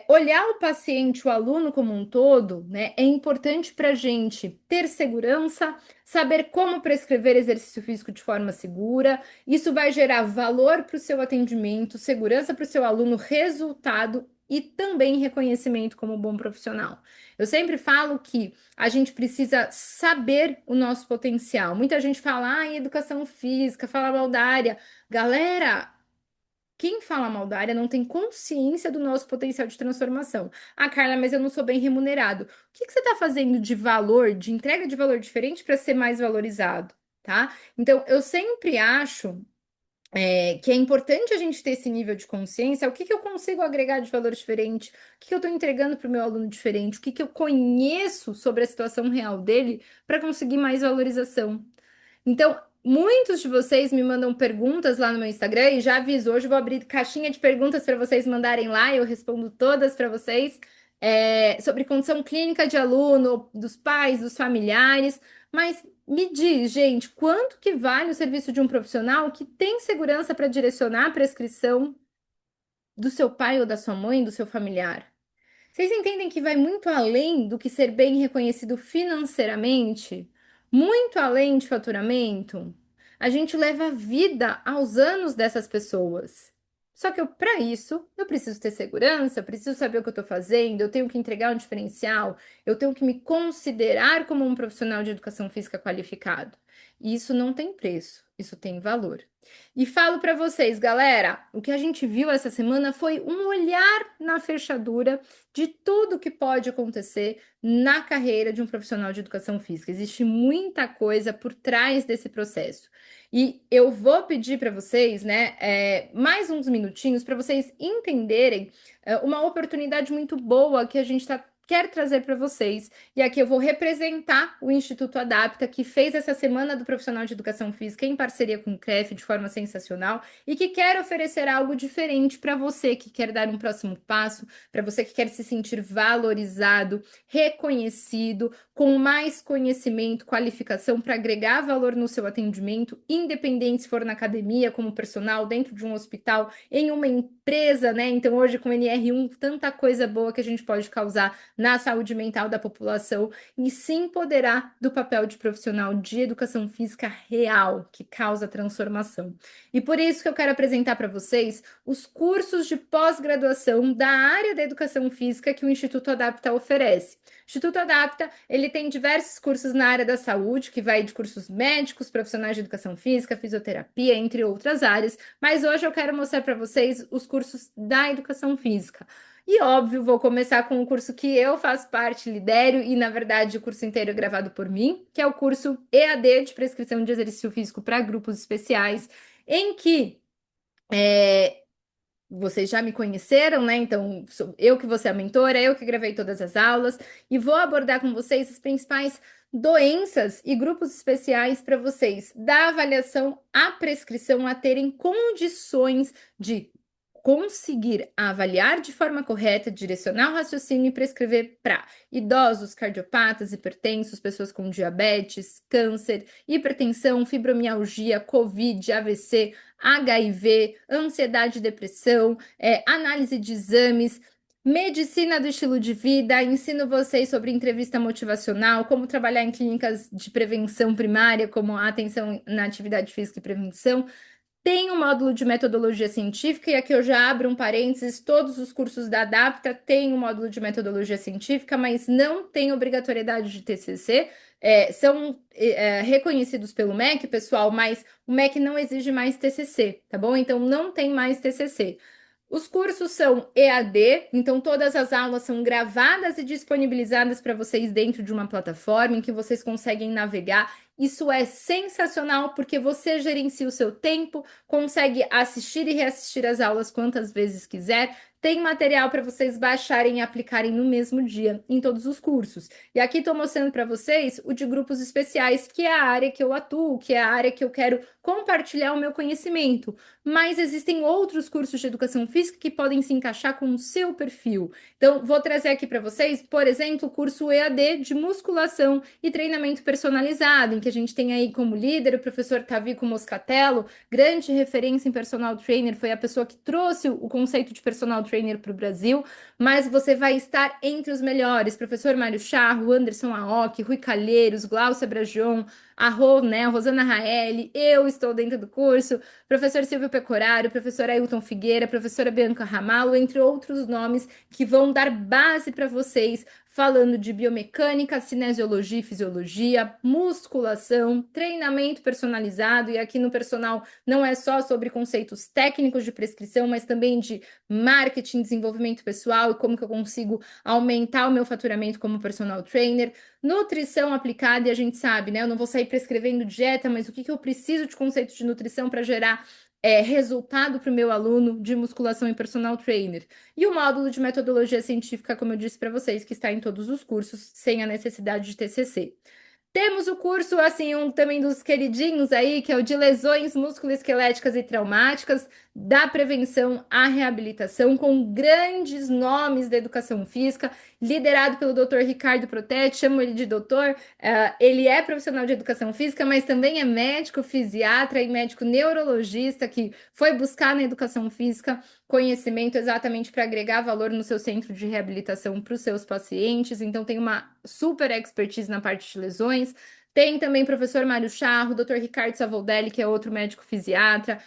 Olhar o paciente, o aluno como um todo, né? É importante para a gente ter segurança, saber como prescrever exercício físico de forma segura. Isso vai gerar valor para o seu atendimento, segurança para o seu aluno, resultado e também reconhecimento como bom profissional. Eu sempre falo que a gente precisa saber o nosso potencial. Muita gente fala, em educação física, fala mal da área. Galera, quem fala mal da área não tem consciência do nosso potencial de transformação. Ah, Carla, mas eu não sou bem remunerado. O que que você está fazendo de valor, de entrega de valor diferente para ser mais valorizado, tá? Então, eu sempre acho que é importante a gente ter esse nível de consciência. O que que eu consigo agregar de valor diferente? O que que eu estou entregando para o meu aluno diferente? O que que eu conheço sobre a situação real dele para conseguir mais valorização? Então, muitos de vocês me mandam perguntas lá no meu Instagram e já aviso, hoje eu vou abrir caixinha de perguntas para vocês mandarem lá, eu respondo todas para vocês, sobre condição clínica de aluno, dos pais, dos familiares, mas me diz, gente, quanto que vale o serviço de um profissional que tem segurança para direcionar a prescrição do seu pai ou da sua mãe, do seu familiar? Vocês entendem que vai muito além do que ser bem reconhecido financeiramente? Muito além de faturamento? A gente leva vida aos anos dessas pessoas. Só que para isso, eu preciso ter segurança, eu preciso saber o que eu estou fazendo, eu tenho que entregar um diferencial, eu tenho que me considerar como um profissional de educação física qualificado. E isso não tem preço, isso tem valor. E falo para vocês, galera, o que a gente viu essa semana foi um olhar na fechadura de tudo que pode acontecer na carreira de um profissional de educação física. Existe muita coisa por trás desse processo. E eu vou pedir para vocês, né, mais uns minutinhos para vocês entenderem uma oportunidade muito boa que a gente quer trazer para vocês. E aqui eu vou representar o Instituto Adapta, que fez essa Semana do Profissional de Educação Física em parceria com o CREF de forma sensacional e que quer oferecer algo diferente para você que quer dar um próximo passo, para você que quer se sentir valorizado, reconhecido, com mais conhecimento, qualificação para agregar valor no seu atendimento, independente se for na academia, como personal, dentro de um hospital, em uma empresa, né? Então, hoje com NR1, tanta coisa boa que a gente pode causar na saúde mental da população e se empoderar do papel de profissional de educação física real, que causa transformação. E por isso que eu quero apresentar para vocês os cursos de pós-graduação da área da educação física que o Instituto Adapta oferece. O Instituto Adapta, ele tem diversos cursos na área da saúde, que vai de cursos médicos, profissionais de educação física, fisioterapia, entre outras áreas, mas hoje eu quero mostrar para vocês os cursos da educação física. E óbvio, vou começar com o curso que eu faço parte, lidero, e na verdade o curso inteiro é gravado por mim, que é o curso EAD de prescrição de exercício físico para grupos especiais, em que vocês já me conheceram, né? Então, sou eu que vou ser a mentora, eu que gravei todas as aulas, e vou abordar com vocês as principais doenças e grupos especiais para vocês da avaliação à prescrição a terem condições de conseguir avaliar de forma correta, direcionar o raciocínio e prescrever para idosos, cardiopatas, hipertensos, pessoas com diabetes, câncer, hipertensão, fibromialgia, COVID, AVC, HIV, ansiedade e depressão, análise de exames, medicina do estilo de vida, ensino vocês sobre entrevista motivacional, como trabalhar em clínicas de prevenção primária, como a atenção na atividade física e prevenção. Tem um módulo de metodologia científica, e aqui eu já abro um parênteses, todos os cursos da Adapta têm um módulo de metodologia científica, mas não tem obrigatoriedade de TCC, são reconhecidos pelo MEC, pessoal, mas o MEC não exige mais TCC, tá bom? Então, não tem mais TCC. Os cursos são EAD, então todas as aulas são gravadas e disponibilizadas para vocês dentro de uma plataforma em que vocês conseguem navegar. Isso é sensacional porque você gerencia o seu tempo, consegue assistir e reassistir as aulas quantas vezes quiser. Tem material para vocês baixarem e aplicarem no mesmo dia em todos os cursos. E aqui estou mostrando para vocês o de grupos especiais, que é a área que eu atuo, que é a área que eu quero compartilhar o meu conhecimento. Mas existem outros cursos de educação física que podem se encaixar com o seu perfil. Então, vou trazer aqui para vocês, por exemplo, o curso EAD de musculação e treinamento personalizado, em que a gente tem aí como líder o professor Tavico Moscatello, grande referência em personal trainer, foi a pessoa que trouxe o conceito de personal trainer para o Brasil, mas você vai estar entre os melhores, professor Mário Charro, Anderson Aoki, Rui Calheiros, Glaucia Bragion, a Rosana Raeli, eu estou dentro do curso, professor Silvio Pecoraro, professor Ailton Figueira, professora Bianca Ramalo, entre outros nomes que vão dar base para vocês falando de biomecânica, cinesiologia e fisiologia, musculação, treinamento personalizado, e aqui no personal não é só sobre conceitos técnicos de prescrição, mas também de marketing, desenvolvimento pessoal e como que eu consigo aumentar o meu faturamento como personal trainer, nutrição aplicada, e a gente sabe, né? Eu não vou sair prescrevendo dieta, mas o que que eu preciso de conceitos de nutrição para gerar resultado para o meu aluno de musculação e personal trainer. E o módulo de metodologia científica, como eu disse para vocês, que está em todos os cursos, sem a necessidade de TCC. Temos o curso, assim, um também dos queridinhos aí, que é o de lesões musculoesqueléticas e traumáticas, da prevenção à reabilitação, com grandes nomes da educação física, liderado pelo Dr. Ricardo Protetti, chamo ele de doutor, ele é profissional de educação física, mas também é médico fisiatra e médico neurologista, que foi buscar na educação física conhecimento exatamente para agregar valor no seu centro de reabilitação para os seus pacientes, então tem uma super expertise na parte de lesões. Tem também o professor Mário Charro, Dr. Ricardo Savoldelli, que é outro médico fisiatra,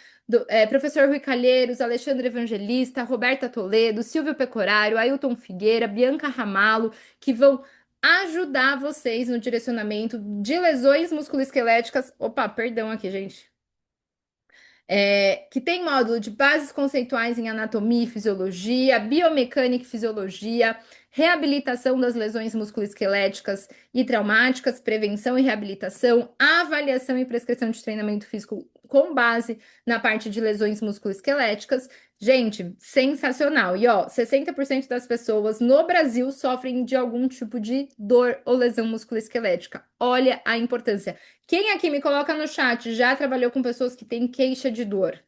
professor Rui Calheiros, Alexandre Evangelista, Roberta Toledo, Silvio Pecorário, Ailton Figueira, Bianca Ramalo, que vão ajudar vocês no direcionamento de lesões musculoesqueléticas. Opa, perdão aqui, gente. Que tem módulo de bases conceituais em anatomia e fisiologia, biomecânica e fisiologia, reabilitação das lesões musculoesqueléticas e traumáticas, prevenção e reabilitação, avaliação e prescrição de treinamento físico com base na parte de lesões musculoesqueléticas. Gente, sensacional! E ó, 60% das pessoas no Brasil sofrem de algum tipo de dor ou lesão musculoesquelética. Olha a importância. Quem aqui me coloca no chat já trabalhou com pessoas que têm queixa de dor?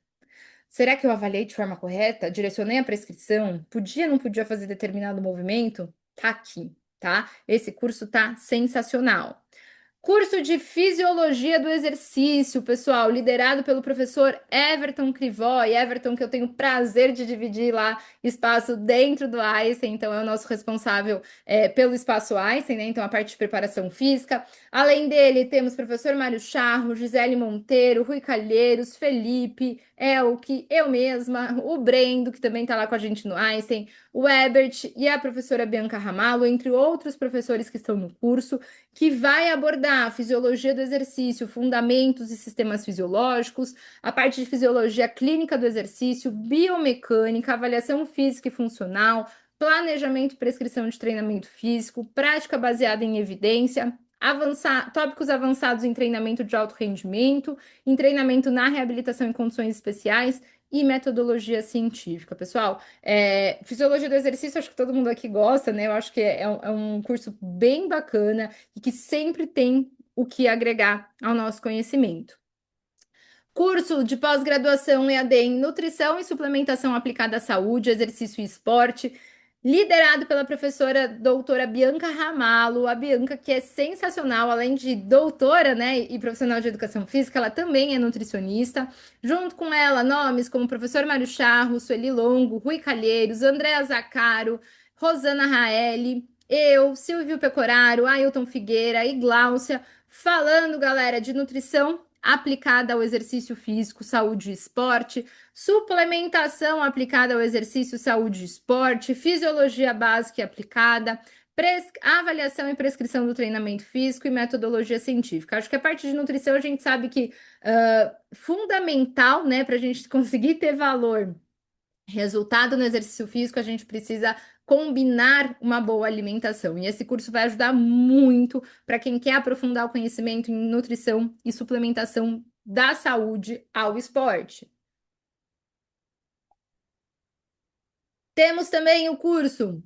Será que eu avaliei de forma correta? Direcionei a prescrição? Podia, não podia fazer determinado movimento? Tá aqui, tá? Esse curso tá sensacional. Curso de Fisiologia do Exercício, pessoal, liderado pelo professor Everton Crivói. Everton, que eu tenho o prazer de dividir lá espaço dentro do Einstein, então é o nosso responsável pelo espaço Einstein, né? Então a parte de preparação física. Além dele, temos o professor Mário Charro, Gisele Monteiro, Rui Calheiros, Felipe, Elke, eu mesma, o Brendo, que também está lá com a gente no Einstein, o Ebert e a professora Bianca Ramalo, entre outros professores que estão no curso, que vai abordar a fisiologia do exercício, fundamentos e sistemas fisiológicos, a parte de fisiologia clínica do exercício, biomecânica, avaliação física e funcional, planejamento e prescrição de treinamento físico, prática baseada em evidência, tópicos avançados em treinamento de alto rendimento, em treinamento na reabilitação em condições especiais e metodologia científica. Pessoal, fisiologia do exercício, acho que todo mundo aqui gosta, né? Eu acho que é um curso bem bacana e que sempre tem o que agregar ao nosso conhecimento. Curso de pós-graduação EAD em Nutrição e Suplementação Aplicada à Saúde, Exercício e Esporte, liderado pela professora doutora Bianca Ramalo. A Bianca, que é sensacional, além de doutora, né, e profissional de educação física, ela também é nutricionista. Junto com ela, nomes como o professor Mário Charro, Sueli Longo, Rui Calheiros, Andréa Zacaro, Rosana Raeli, eu, Silvio Pecoraro, Ailton Figueira e Gláucia, falando, galera, de nutrição aplicada ao exercício físico, saúde e esporte, suplementação aplicada ao exercício, saúde e esporte, fisiologia básica e aplicada, avaliação e prescrição do treinamento físico e metodologia científica. Acho que a parte de nutrição a gente sabe que fundamental, né, para a gente conseguir ter valor, resultado no exercício físico, a gente precisa combinar uma boa alimentação. E esse curso vai ajudar muito para quem quer aprofundar o conhecimento em nutrição e suplementação da saúde ao esporte. Temos também o curso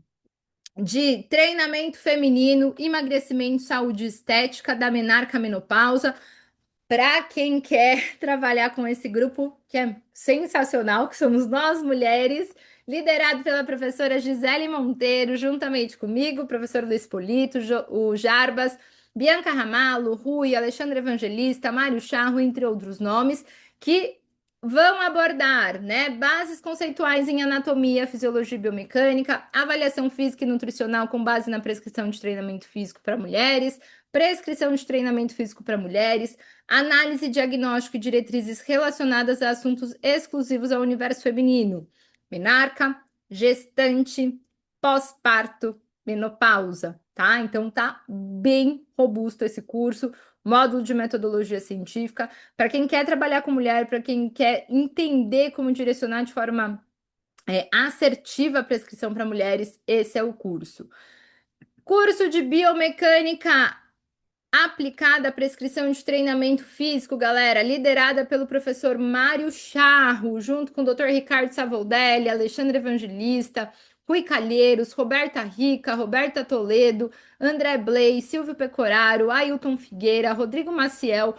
de treinamento feminino, emagrecimento, saúde e estética da Menarca Menopausa. Para quem quer trabalhar com esse grupo, que é sensacional, que somos nós mulheres, liderado pela professora Gisele Monteiro, juntamente comigo, o professor Luiz Polito, o Jarbas, Bianca Ramalo, Rui, Alexandre Evangelista, Mário Charro, entre outros nomes, que vão abordar, né, bases conceituais em anatomia, fisiologia e biomecânica, avaliação física e nutricional com base na prescrição de treinamento físico para mulheres, prescrição de treinamento físico para mulheres, análise, diagnóstico e diretrizes relacionadas a assuntos exclusivos ao universo feminino, menarca, gestante, pós-parto, menopausa. tá? Então tá bem robusto esse curso, módulo de metodologia científica, para quem quer trabalhar com mulher, para quem quer entender como direcionar de forma assertiva a prescrição para mulheres, esse é o curso. Curso de biomecânica aplicada à prescrição de treinamento físico, galera, liderada pelo professor Mário Charro, junto com o Dr. Ricardo Savoldelli, Alexandre Evangelista, Rui Calheiros, Roberta Rica, Roberta Toledo, André Bley, Silvio Pecoraro, Ailton Figueira, Rodrigo Maciel,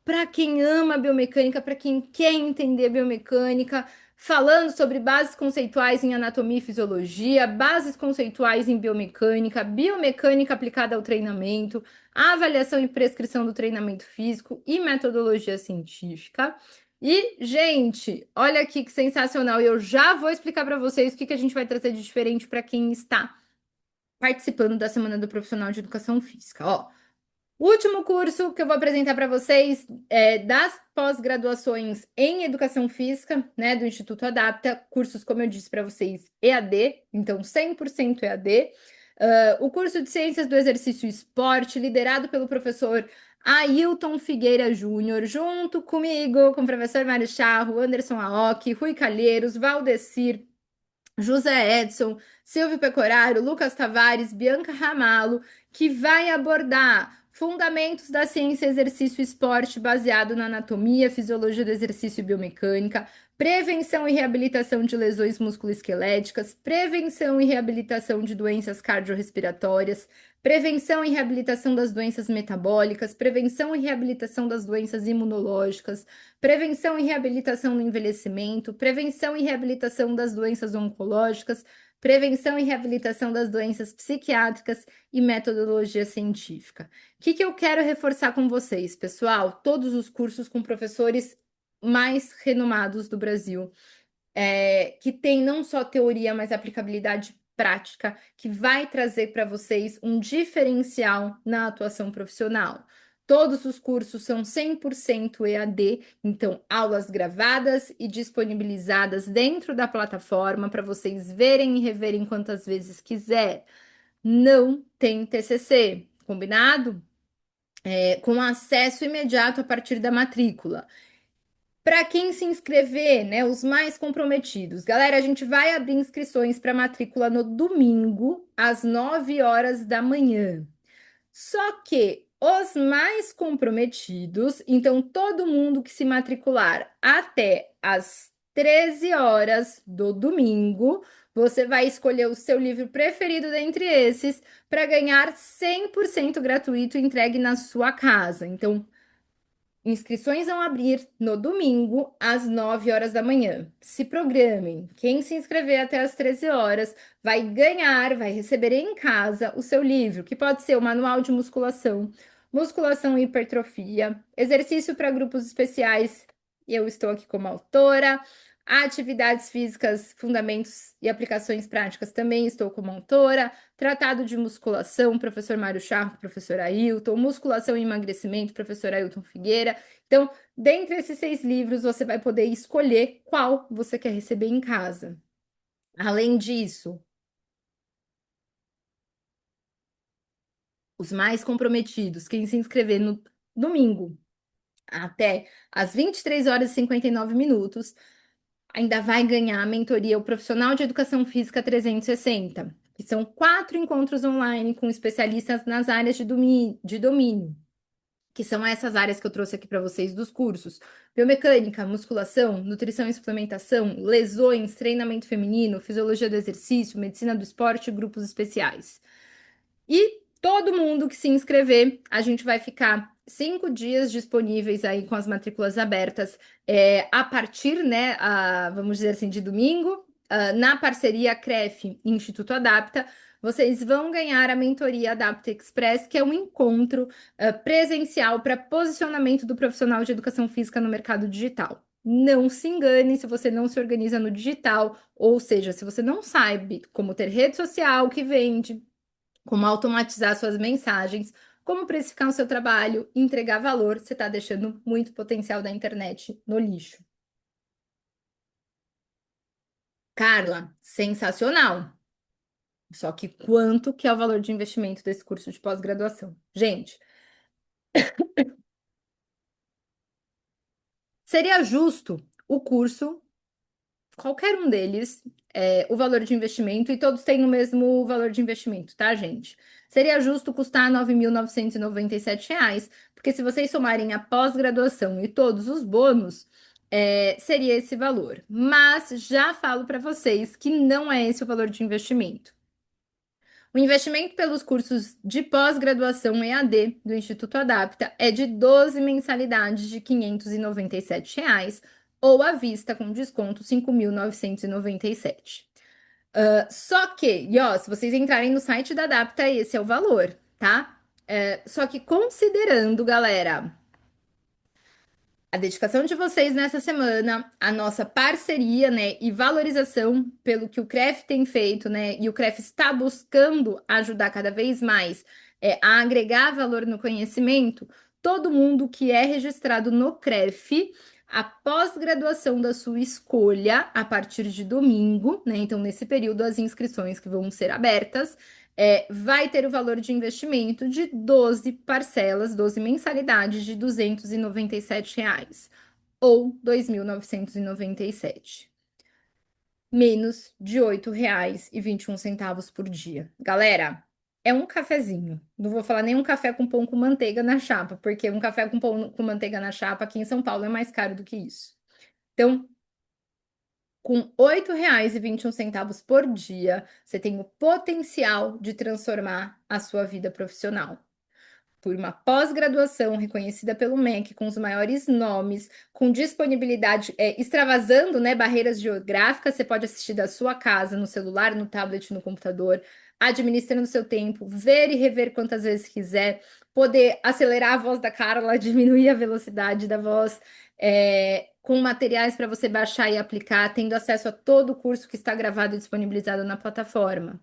para quem ama biomecânica, para quem quer entender biomecânica, falando sobre bases conceituais em anatomia e fisiologia, bases conceituais em biomecânica, biomecânica aplicada ao treinamento, avaliação e prescrição do treinamento físico e metodologia científica. E, gente, olha aqui que sensacional! Eu já vou explicar para vocês o que a gente vai trazer de diferente para quem está participando da Semana do Profissional de Educação Física. Ó, o último curso que eu vou apresentar para vocês é das pós-graduações em Educação Física, né, do Instituto Adapta, cursos, como eu disse para vocês, EAD, então 100% EAD. O curso de Ciências do Exercício e Esporte, liderado pelo professor Ailton Figueira Júnior, junto comigo, com o professor Mário Charro, Anderson Aoki, Rui Calheiros, Valdecir, José Edson, Silvio Pecoraro, Lucas Tavares, Bianca Ramalo, que vai abordar fundamentos da ciência, exercício e esporte baseado na anatomia, fisiologia do exercício e biomecânica, prevenção e reabilitação de lesões musculoesqueléticas, prevenção e reabilitação de doenças cardiorrespiratórias, prevenção e reabilitação das doenças metabólicas, prevenção e reabilitação das doenças imunológicas, prevenção e reabilitação no envelhecimento, prevenção e reabilitação das doenças oncológicas, prevenção e reabilitação das doenças psiquiátricas e metodologia científica. O que eu quero reforçar com vocês, pessoal? Todos os cursos com professores mais renomados do Brasil, que tem não só teoria, mas aplicabilidade prática, que vai trazer para vocês um diferencial na atuação profissional. Todos os cursos são 100% EAD, então aulas gravadas e disponibilizadas dentro da plataforma para vocês verem e reverem quantas vezes quiser. Não tem TCC, combinado? Com acesso imediato a partir da matrícula. Para quem se inscrever, né, os mais comprometidos. Galera, a gente vai abrir inscrições para matrícula no domingo, às 9 horas da manhã. Só que os mais comprometidos, então todo mundo que se matricular até às 13 horas do domingo, você vai escolher o seu livro preferido dentre esses para ganhar 100% gratuito entregue na sua casa. Então, inscrições vão abrir no domingo, às 9 horas da manhã. Se programem. Quem se inscrever até às 13 horas vai ganhar, vai receber em casa o seu livro, que pode ser o Manual de Musculação, Musculação e Hipertrofia, Exercício para Grupos Especiais, eu estou aqui como autora, Atividades Físicas, Fundamentos e Aplicações Práticas, também estou como autora, Tratado de Musculação, professor Mário Charro, professor Ailton, Musculação e Emagrecimento, professor Ailton Figueira. Então, dentre esses 6 livros, você vai poder escolher qual você quer receber em casa. Além disso, os mais comprometidos, quem se inscrever no domingo até às 23 horas e 59 minutos, ainda vai ganhar a mentoria O Profissional de Educação Física 360, que são 4 encontros online com especialistas nas áreas de domínio, que são essas áreas que eu trouxe aqui para vocês dos cursos: biomecânica, musculação, nutrição e suplementação, lesões, treinamento feminino, fisiologia do exercício, medicina do esporte e grupos especiais. E todo mundo que se inscrever, a gente vai ficar 5 dias disponíveis aí com as matrículas abertas, a partir, né, vamos dizer assim, de domingo, na parceria CREF e Instituto Adapta. Vocês vão ganhar a mentoria Adapta Express, que é um encontro presencial para posicionamento do profissional de educação física no mercado digital. Não se engane se você não se organiza no digital, ou seja, se você não sabe como ter rede social que vende, como automatizar suas mensagens, como precificar o seu trabalho, entregar valor, você está deixando muito potencial da internet no lixo. Carla, sensacional! Só que quanto que é o valor de investimento desse curso de pós-graduação? Gente, seria justo o curso, qualquer um deles, o valor de investimento, e todos têm o mesmo valor de investimento, tá, gente? Seria justo custar R$ 9.997, porque se vocês somarem a pós-graduação e todos os bônus, seria esse valor. Mas já falo para vocês que não é esse o valor de investimento. O investimento pelos cursos de pós-graduação EAD do Instituto Adapta é de 12 mensalidades de R$ 597, ou à vista com desconto R$ 5.997. Só que, ó, se vocês entrarem no site da Adapta, esse é o valor, tá? Só que considerando, galera, a dedicação de vocês nessa semana, a nossa parceria, né, e valorização pelo que o CREF tem feito, né, e o CREF está buscando ajudar cada vez mais a agregar valor no conhecimento, todo mundo que é registrado no CREF, a pós-graduação da sua escolha, a partir de domingo, né, então nesse período as inscrições que vão ser abertas, vai ter o valor de investimento de 12 parcelas, 12 mensalidades de R$ 297, ou R$ 2.997, menos de R$ 8,21 por dia. Galera, é um cafezinho. Não vou falar nem um café com pão com manteiga na chapa, porque um café com pão com manteiga na chapa aqui em São Paulo é mais caro do que isso. Então, com R$ 8,21 por dia, você tem o potencial de transformar a sua vida profissional. Por uma pós-graduação reconhecida pelo MEC, com os maiores nomes, com disponibilidade, extravasando, né, barreiras geográficas, você pode assistir da sua casa, no celular, no tablet, no computador, administrando seu tempo, ver e rever quantas vezes quiser, poder acelerar a voz da Carla, diminuir a velocidade da voz, com materiais para você baixar e aplicar, tendo acesso a todo o curso que está gravado e disponibilizado na plataforma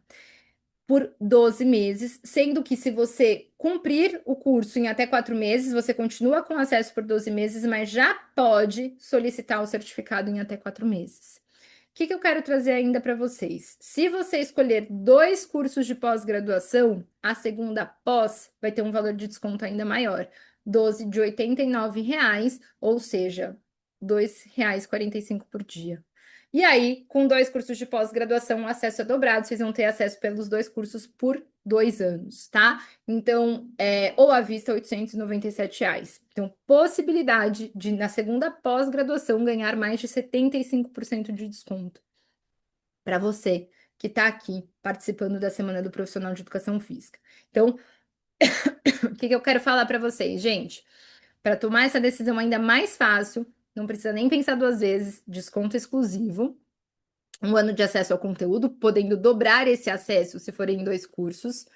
por 12 meses, sendo que se você cumprir o curso em até 4 meses, você continua com acesso por 12 meses, mas já pode solicitar o certificado em até 4 meses. O que eu quero trazer ainda para vocês? Se você escolher 2 cursos de pós-graduação, a segunda pós vai ter um valor de desconto ainda maior, 12 de R$ 89, ou seja, R$ 2,45 por dia. E aí, com 2 cursos de pós-graduação, o acesso é dobrado, vocês vão ter acesso pelos 2 cursos por 2 anos, tá? Então, ou à vista, R$ 897. Então, possibilidade de, na segunda pós-graduação, ganhar mais de 75% de desconto para você que está aqui participando da Semana do Profissional de Educação Física. Então, o que eu quero falar para vocês, gente? Para tomar essa decisão ainda mais fácil, não precisa nem pensar 2 vezes, desconto exclusivo, 1 ano de acesso ao conteúdo, podendo dobrar esse acesso se forem 2 cursos,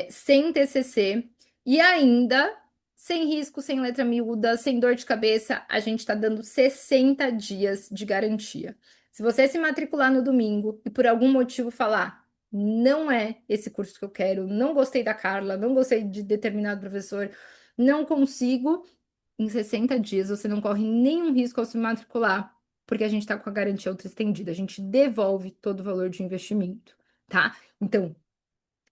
sem TCC e ainda sem risco, sem letra miúda, sem dor de cabeça, a gente está dando 60 dias de garantia. Se você se matricular no domingo e por algum motivo falar, não é esse curso que eu quero, não gostei da Carla, não gostei de determinado professor, não consigo, em 60 dias você não corre nenhum risco ao se matricular, porque a gente está com a garantia ultra estendida, a gente devolve todo o valor de investimento, tá? Então,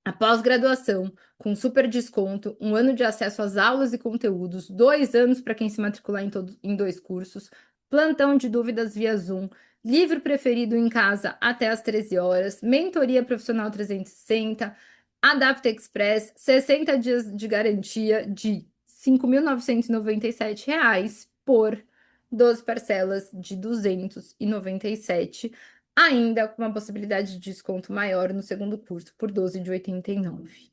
a pós-graduação, com super desconto, 1 ano de acesso às aulas e conteúdos, 2 anos para quem se matricular em 2 cursos, plantão de dúvidas via Zoom, livro preferido em casa até às 13 horas, mentoria profissional 360, Adapta Express, 60 dias de garantia de R$ 5.997 por 12 parcelas de R$ 297, ainda com uma possibilidade de desconto maior no segundo curso, por 12 de R$ 89.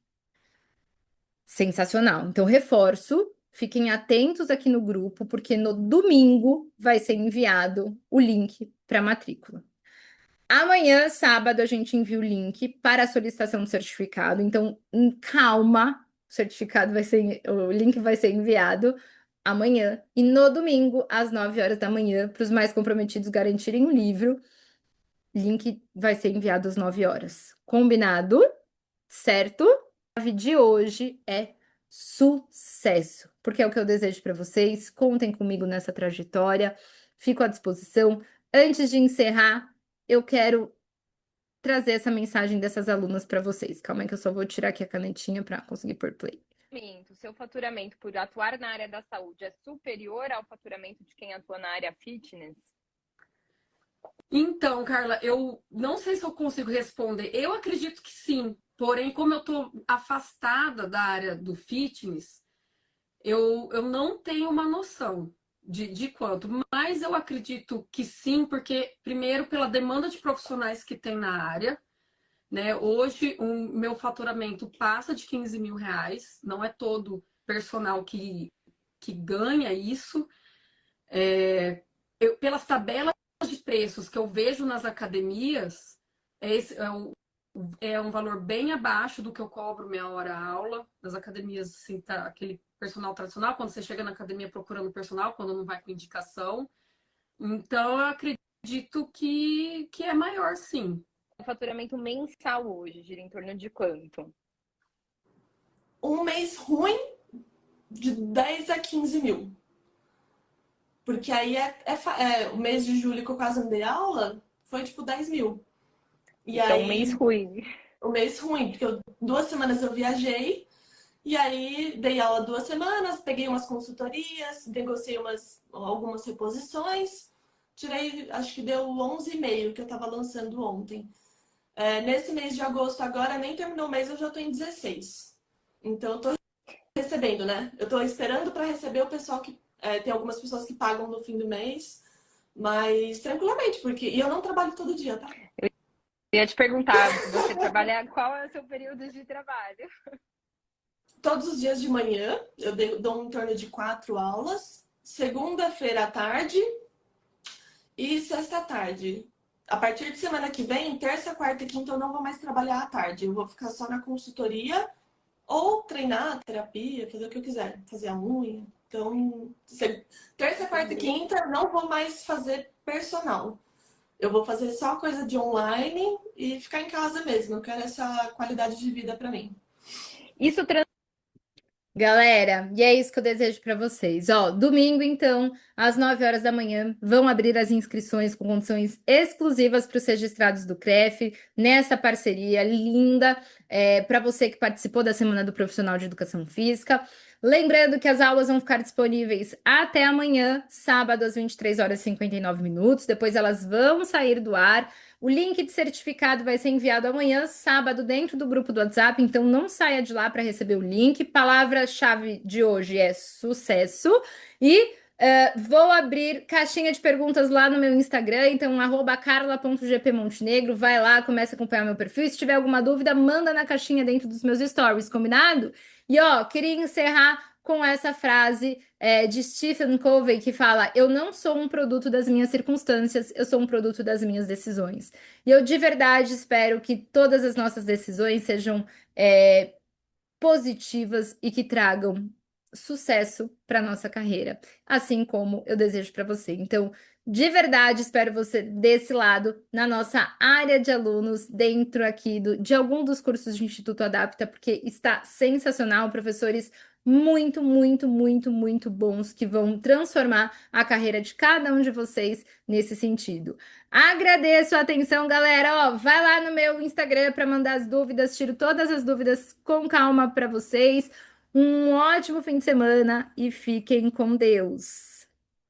Sensacional. Então, reforço, fiquem atentos aqui no grupo, porque no domingo vai ser enviado o link para a matrícula. Amanhã, sábado, a gente envia o link para a solicitação do certificado. Então, calma, o link vai ser enviado amanhã. E no domingo, às 9 horas da manhã, para os mais comprometidos garantirem o livro, link vai ser enviado às 9 horas. Combinado? Certo? A chave de hoje é sucesso, porque é o que eu desejo para vocês. Contem comigo nessa trajetória. Fico à disposição. Antes de encerrar, eu quero trazer essa mensagem dessas alunas para vocês. Calma aí que eu só vou tirar aqui a canetinha para conseguir pôr play. Seu faturamento por atuar na área da saúde é superior ao faturamento de quem atua na área fitness? Então, Carla, eu não sei se eu consigo responder. Eu acredito que sim. Porém, como eu estou afastada da área do fitness, eu não tenho uma noção de quanto. Mas eu acredito que sim, porque, primeiro, pela demanda de profissionais que tem na área, né? Hoje, o meu faturamento passa de 15 mil reais. Não é todo personal que ganha isso. Pelas tabelas de preços que eu vejo nas academias, é um valor bem abaixo do que eu cobro minha hora-aula. Nas academias, assim, tá aquele personal tradicional, quando você chega na academia procurando personal, quando não vai com indicação. Então, eu acredito que é maior, sim. O faturamento mensal hoje gira em torno de quanto? Um mês ruim, de 10 a 15 mil. Porque aí o mês de julho que eu quase não dei aula, foi tipo 10 mil. E Então, aí, um mês ruim. o mês ruim, porque 2 semanas eu viajei, e aí dei aula 2 semanas, peguei umas consultorias, negociei algumas reposições, tirei, acho que deu 11,5 que eu tava lançando ontem. Nesse mês de agosto agora, nem terminou o mês, eu já tô em 16. Então, eu tô recebendo, né? Eu tô esperando para receber o pessoal que... tem algumas pessoas que pagam no fim do mês, mas tranquilamente, porque... E eu não trabalho todo dia, tá? Eu ia te perguntar, você trabalha... Qual é o seu período de trabalho? Todos os dias de manhã, eu dou em torno de 4 aulas. Segunda-feira à tarde e sexta à tarde. A partir de semana que vem, terça, quarta e quinta, eu não vou mais trabalhar à tarde. Eu vou ficar só na consultoria ou treinar, terapia, fazer o que eu quiser. Fazer a unha. Então, terça, quarta e quinta, não vou mais fazer personal. Eu vou fazer só coisa de online e ficar em casa mesmo. Eu quero essa qualidade de vida para mim. Isso Galera, e é isso que eu desejo para vocês. Ó, domingo, então, às 9 horas da manhã, vão abrir as inscrições com condições exclusivas para os registrados do CREF, nessa parceria linda, para você que participou da Semana do Profissional de Educação Física. Lembrando que as aulas vão ficar disponíveis até amanhã, sábado, às 23 horas e 59 minutos. Depois elas vão sair do ar. O link de certificado vai ser enviado amanhã, sábado, dentro do grupo do WhatsApp, então não saia de lá para receber o link. Palavra-chave de hoje é sucesso. E vou abrir caixinha de perguntas lá no meu Instagram, então @carla.gpmontenegro, vai lá, começa a acompanhar meu perfil. Se tiver alguma dúvida, manda na caixinha dentro dos meus stories, combinado? E ó, queria encerrar com essa frase de Stephen Covey que fala: eu não sou um produto das minhas circunstâncias, eu sou um produto das minhas decisões. E eu de verdade espero que todas as nossas decisões sejam positivas e que tragam sucesso para nossa carreira, assim como eu desejo para você. Então, de verdade, espero você desse lado, na nossa área de alunos, dentro aqui de algum dos cursos do Instituto Adapta, porque está sensacional, professores muito, muito, muito, muito bons que vão transformar a carreira de cada um de vocês nesse sentido. Agradeço a atenção, galera. Ó, vai lá no meu Instagram para mandar as dúvidas, tiro todas as dúvidas com calma para vocês. Um ótimo fim de semana e fiquem com Deus.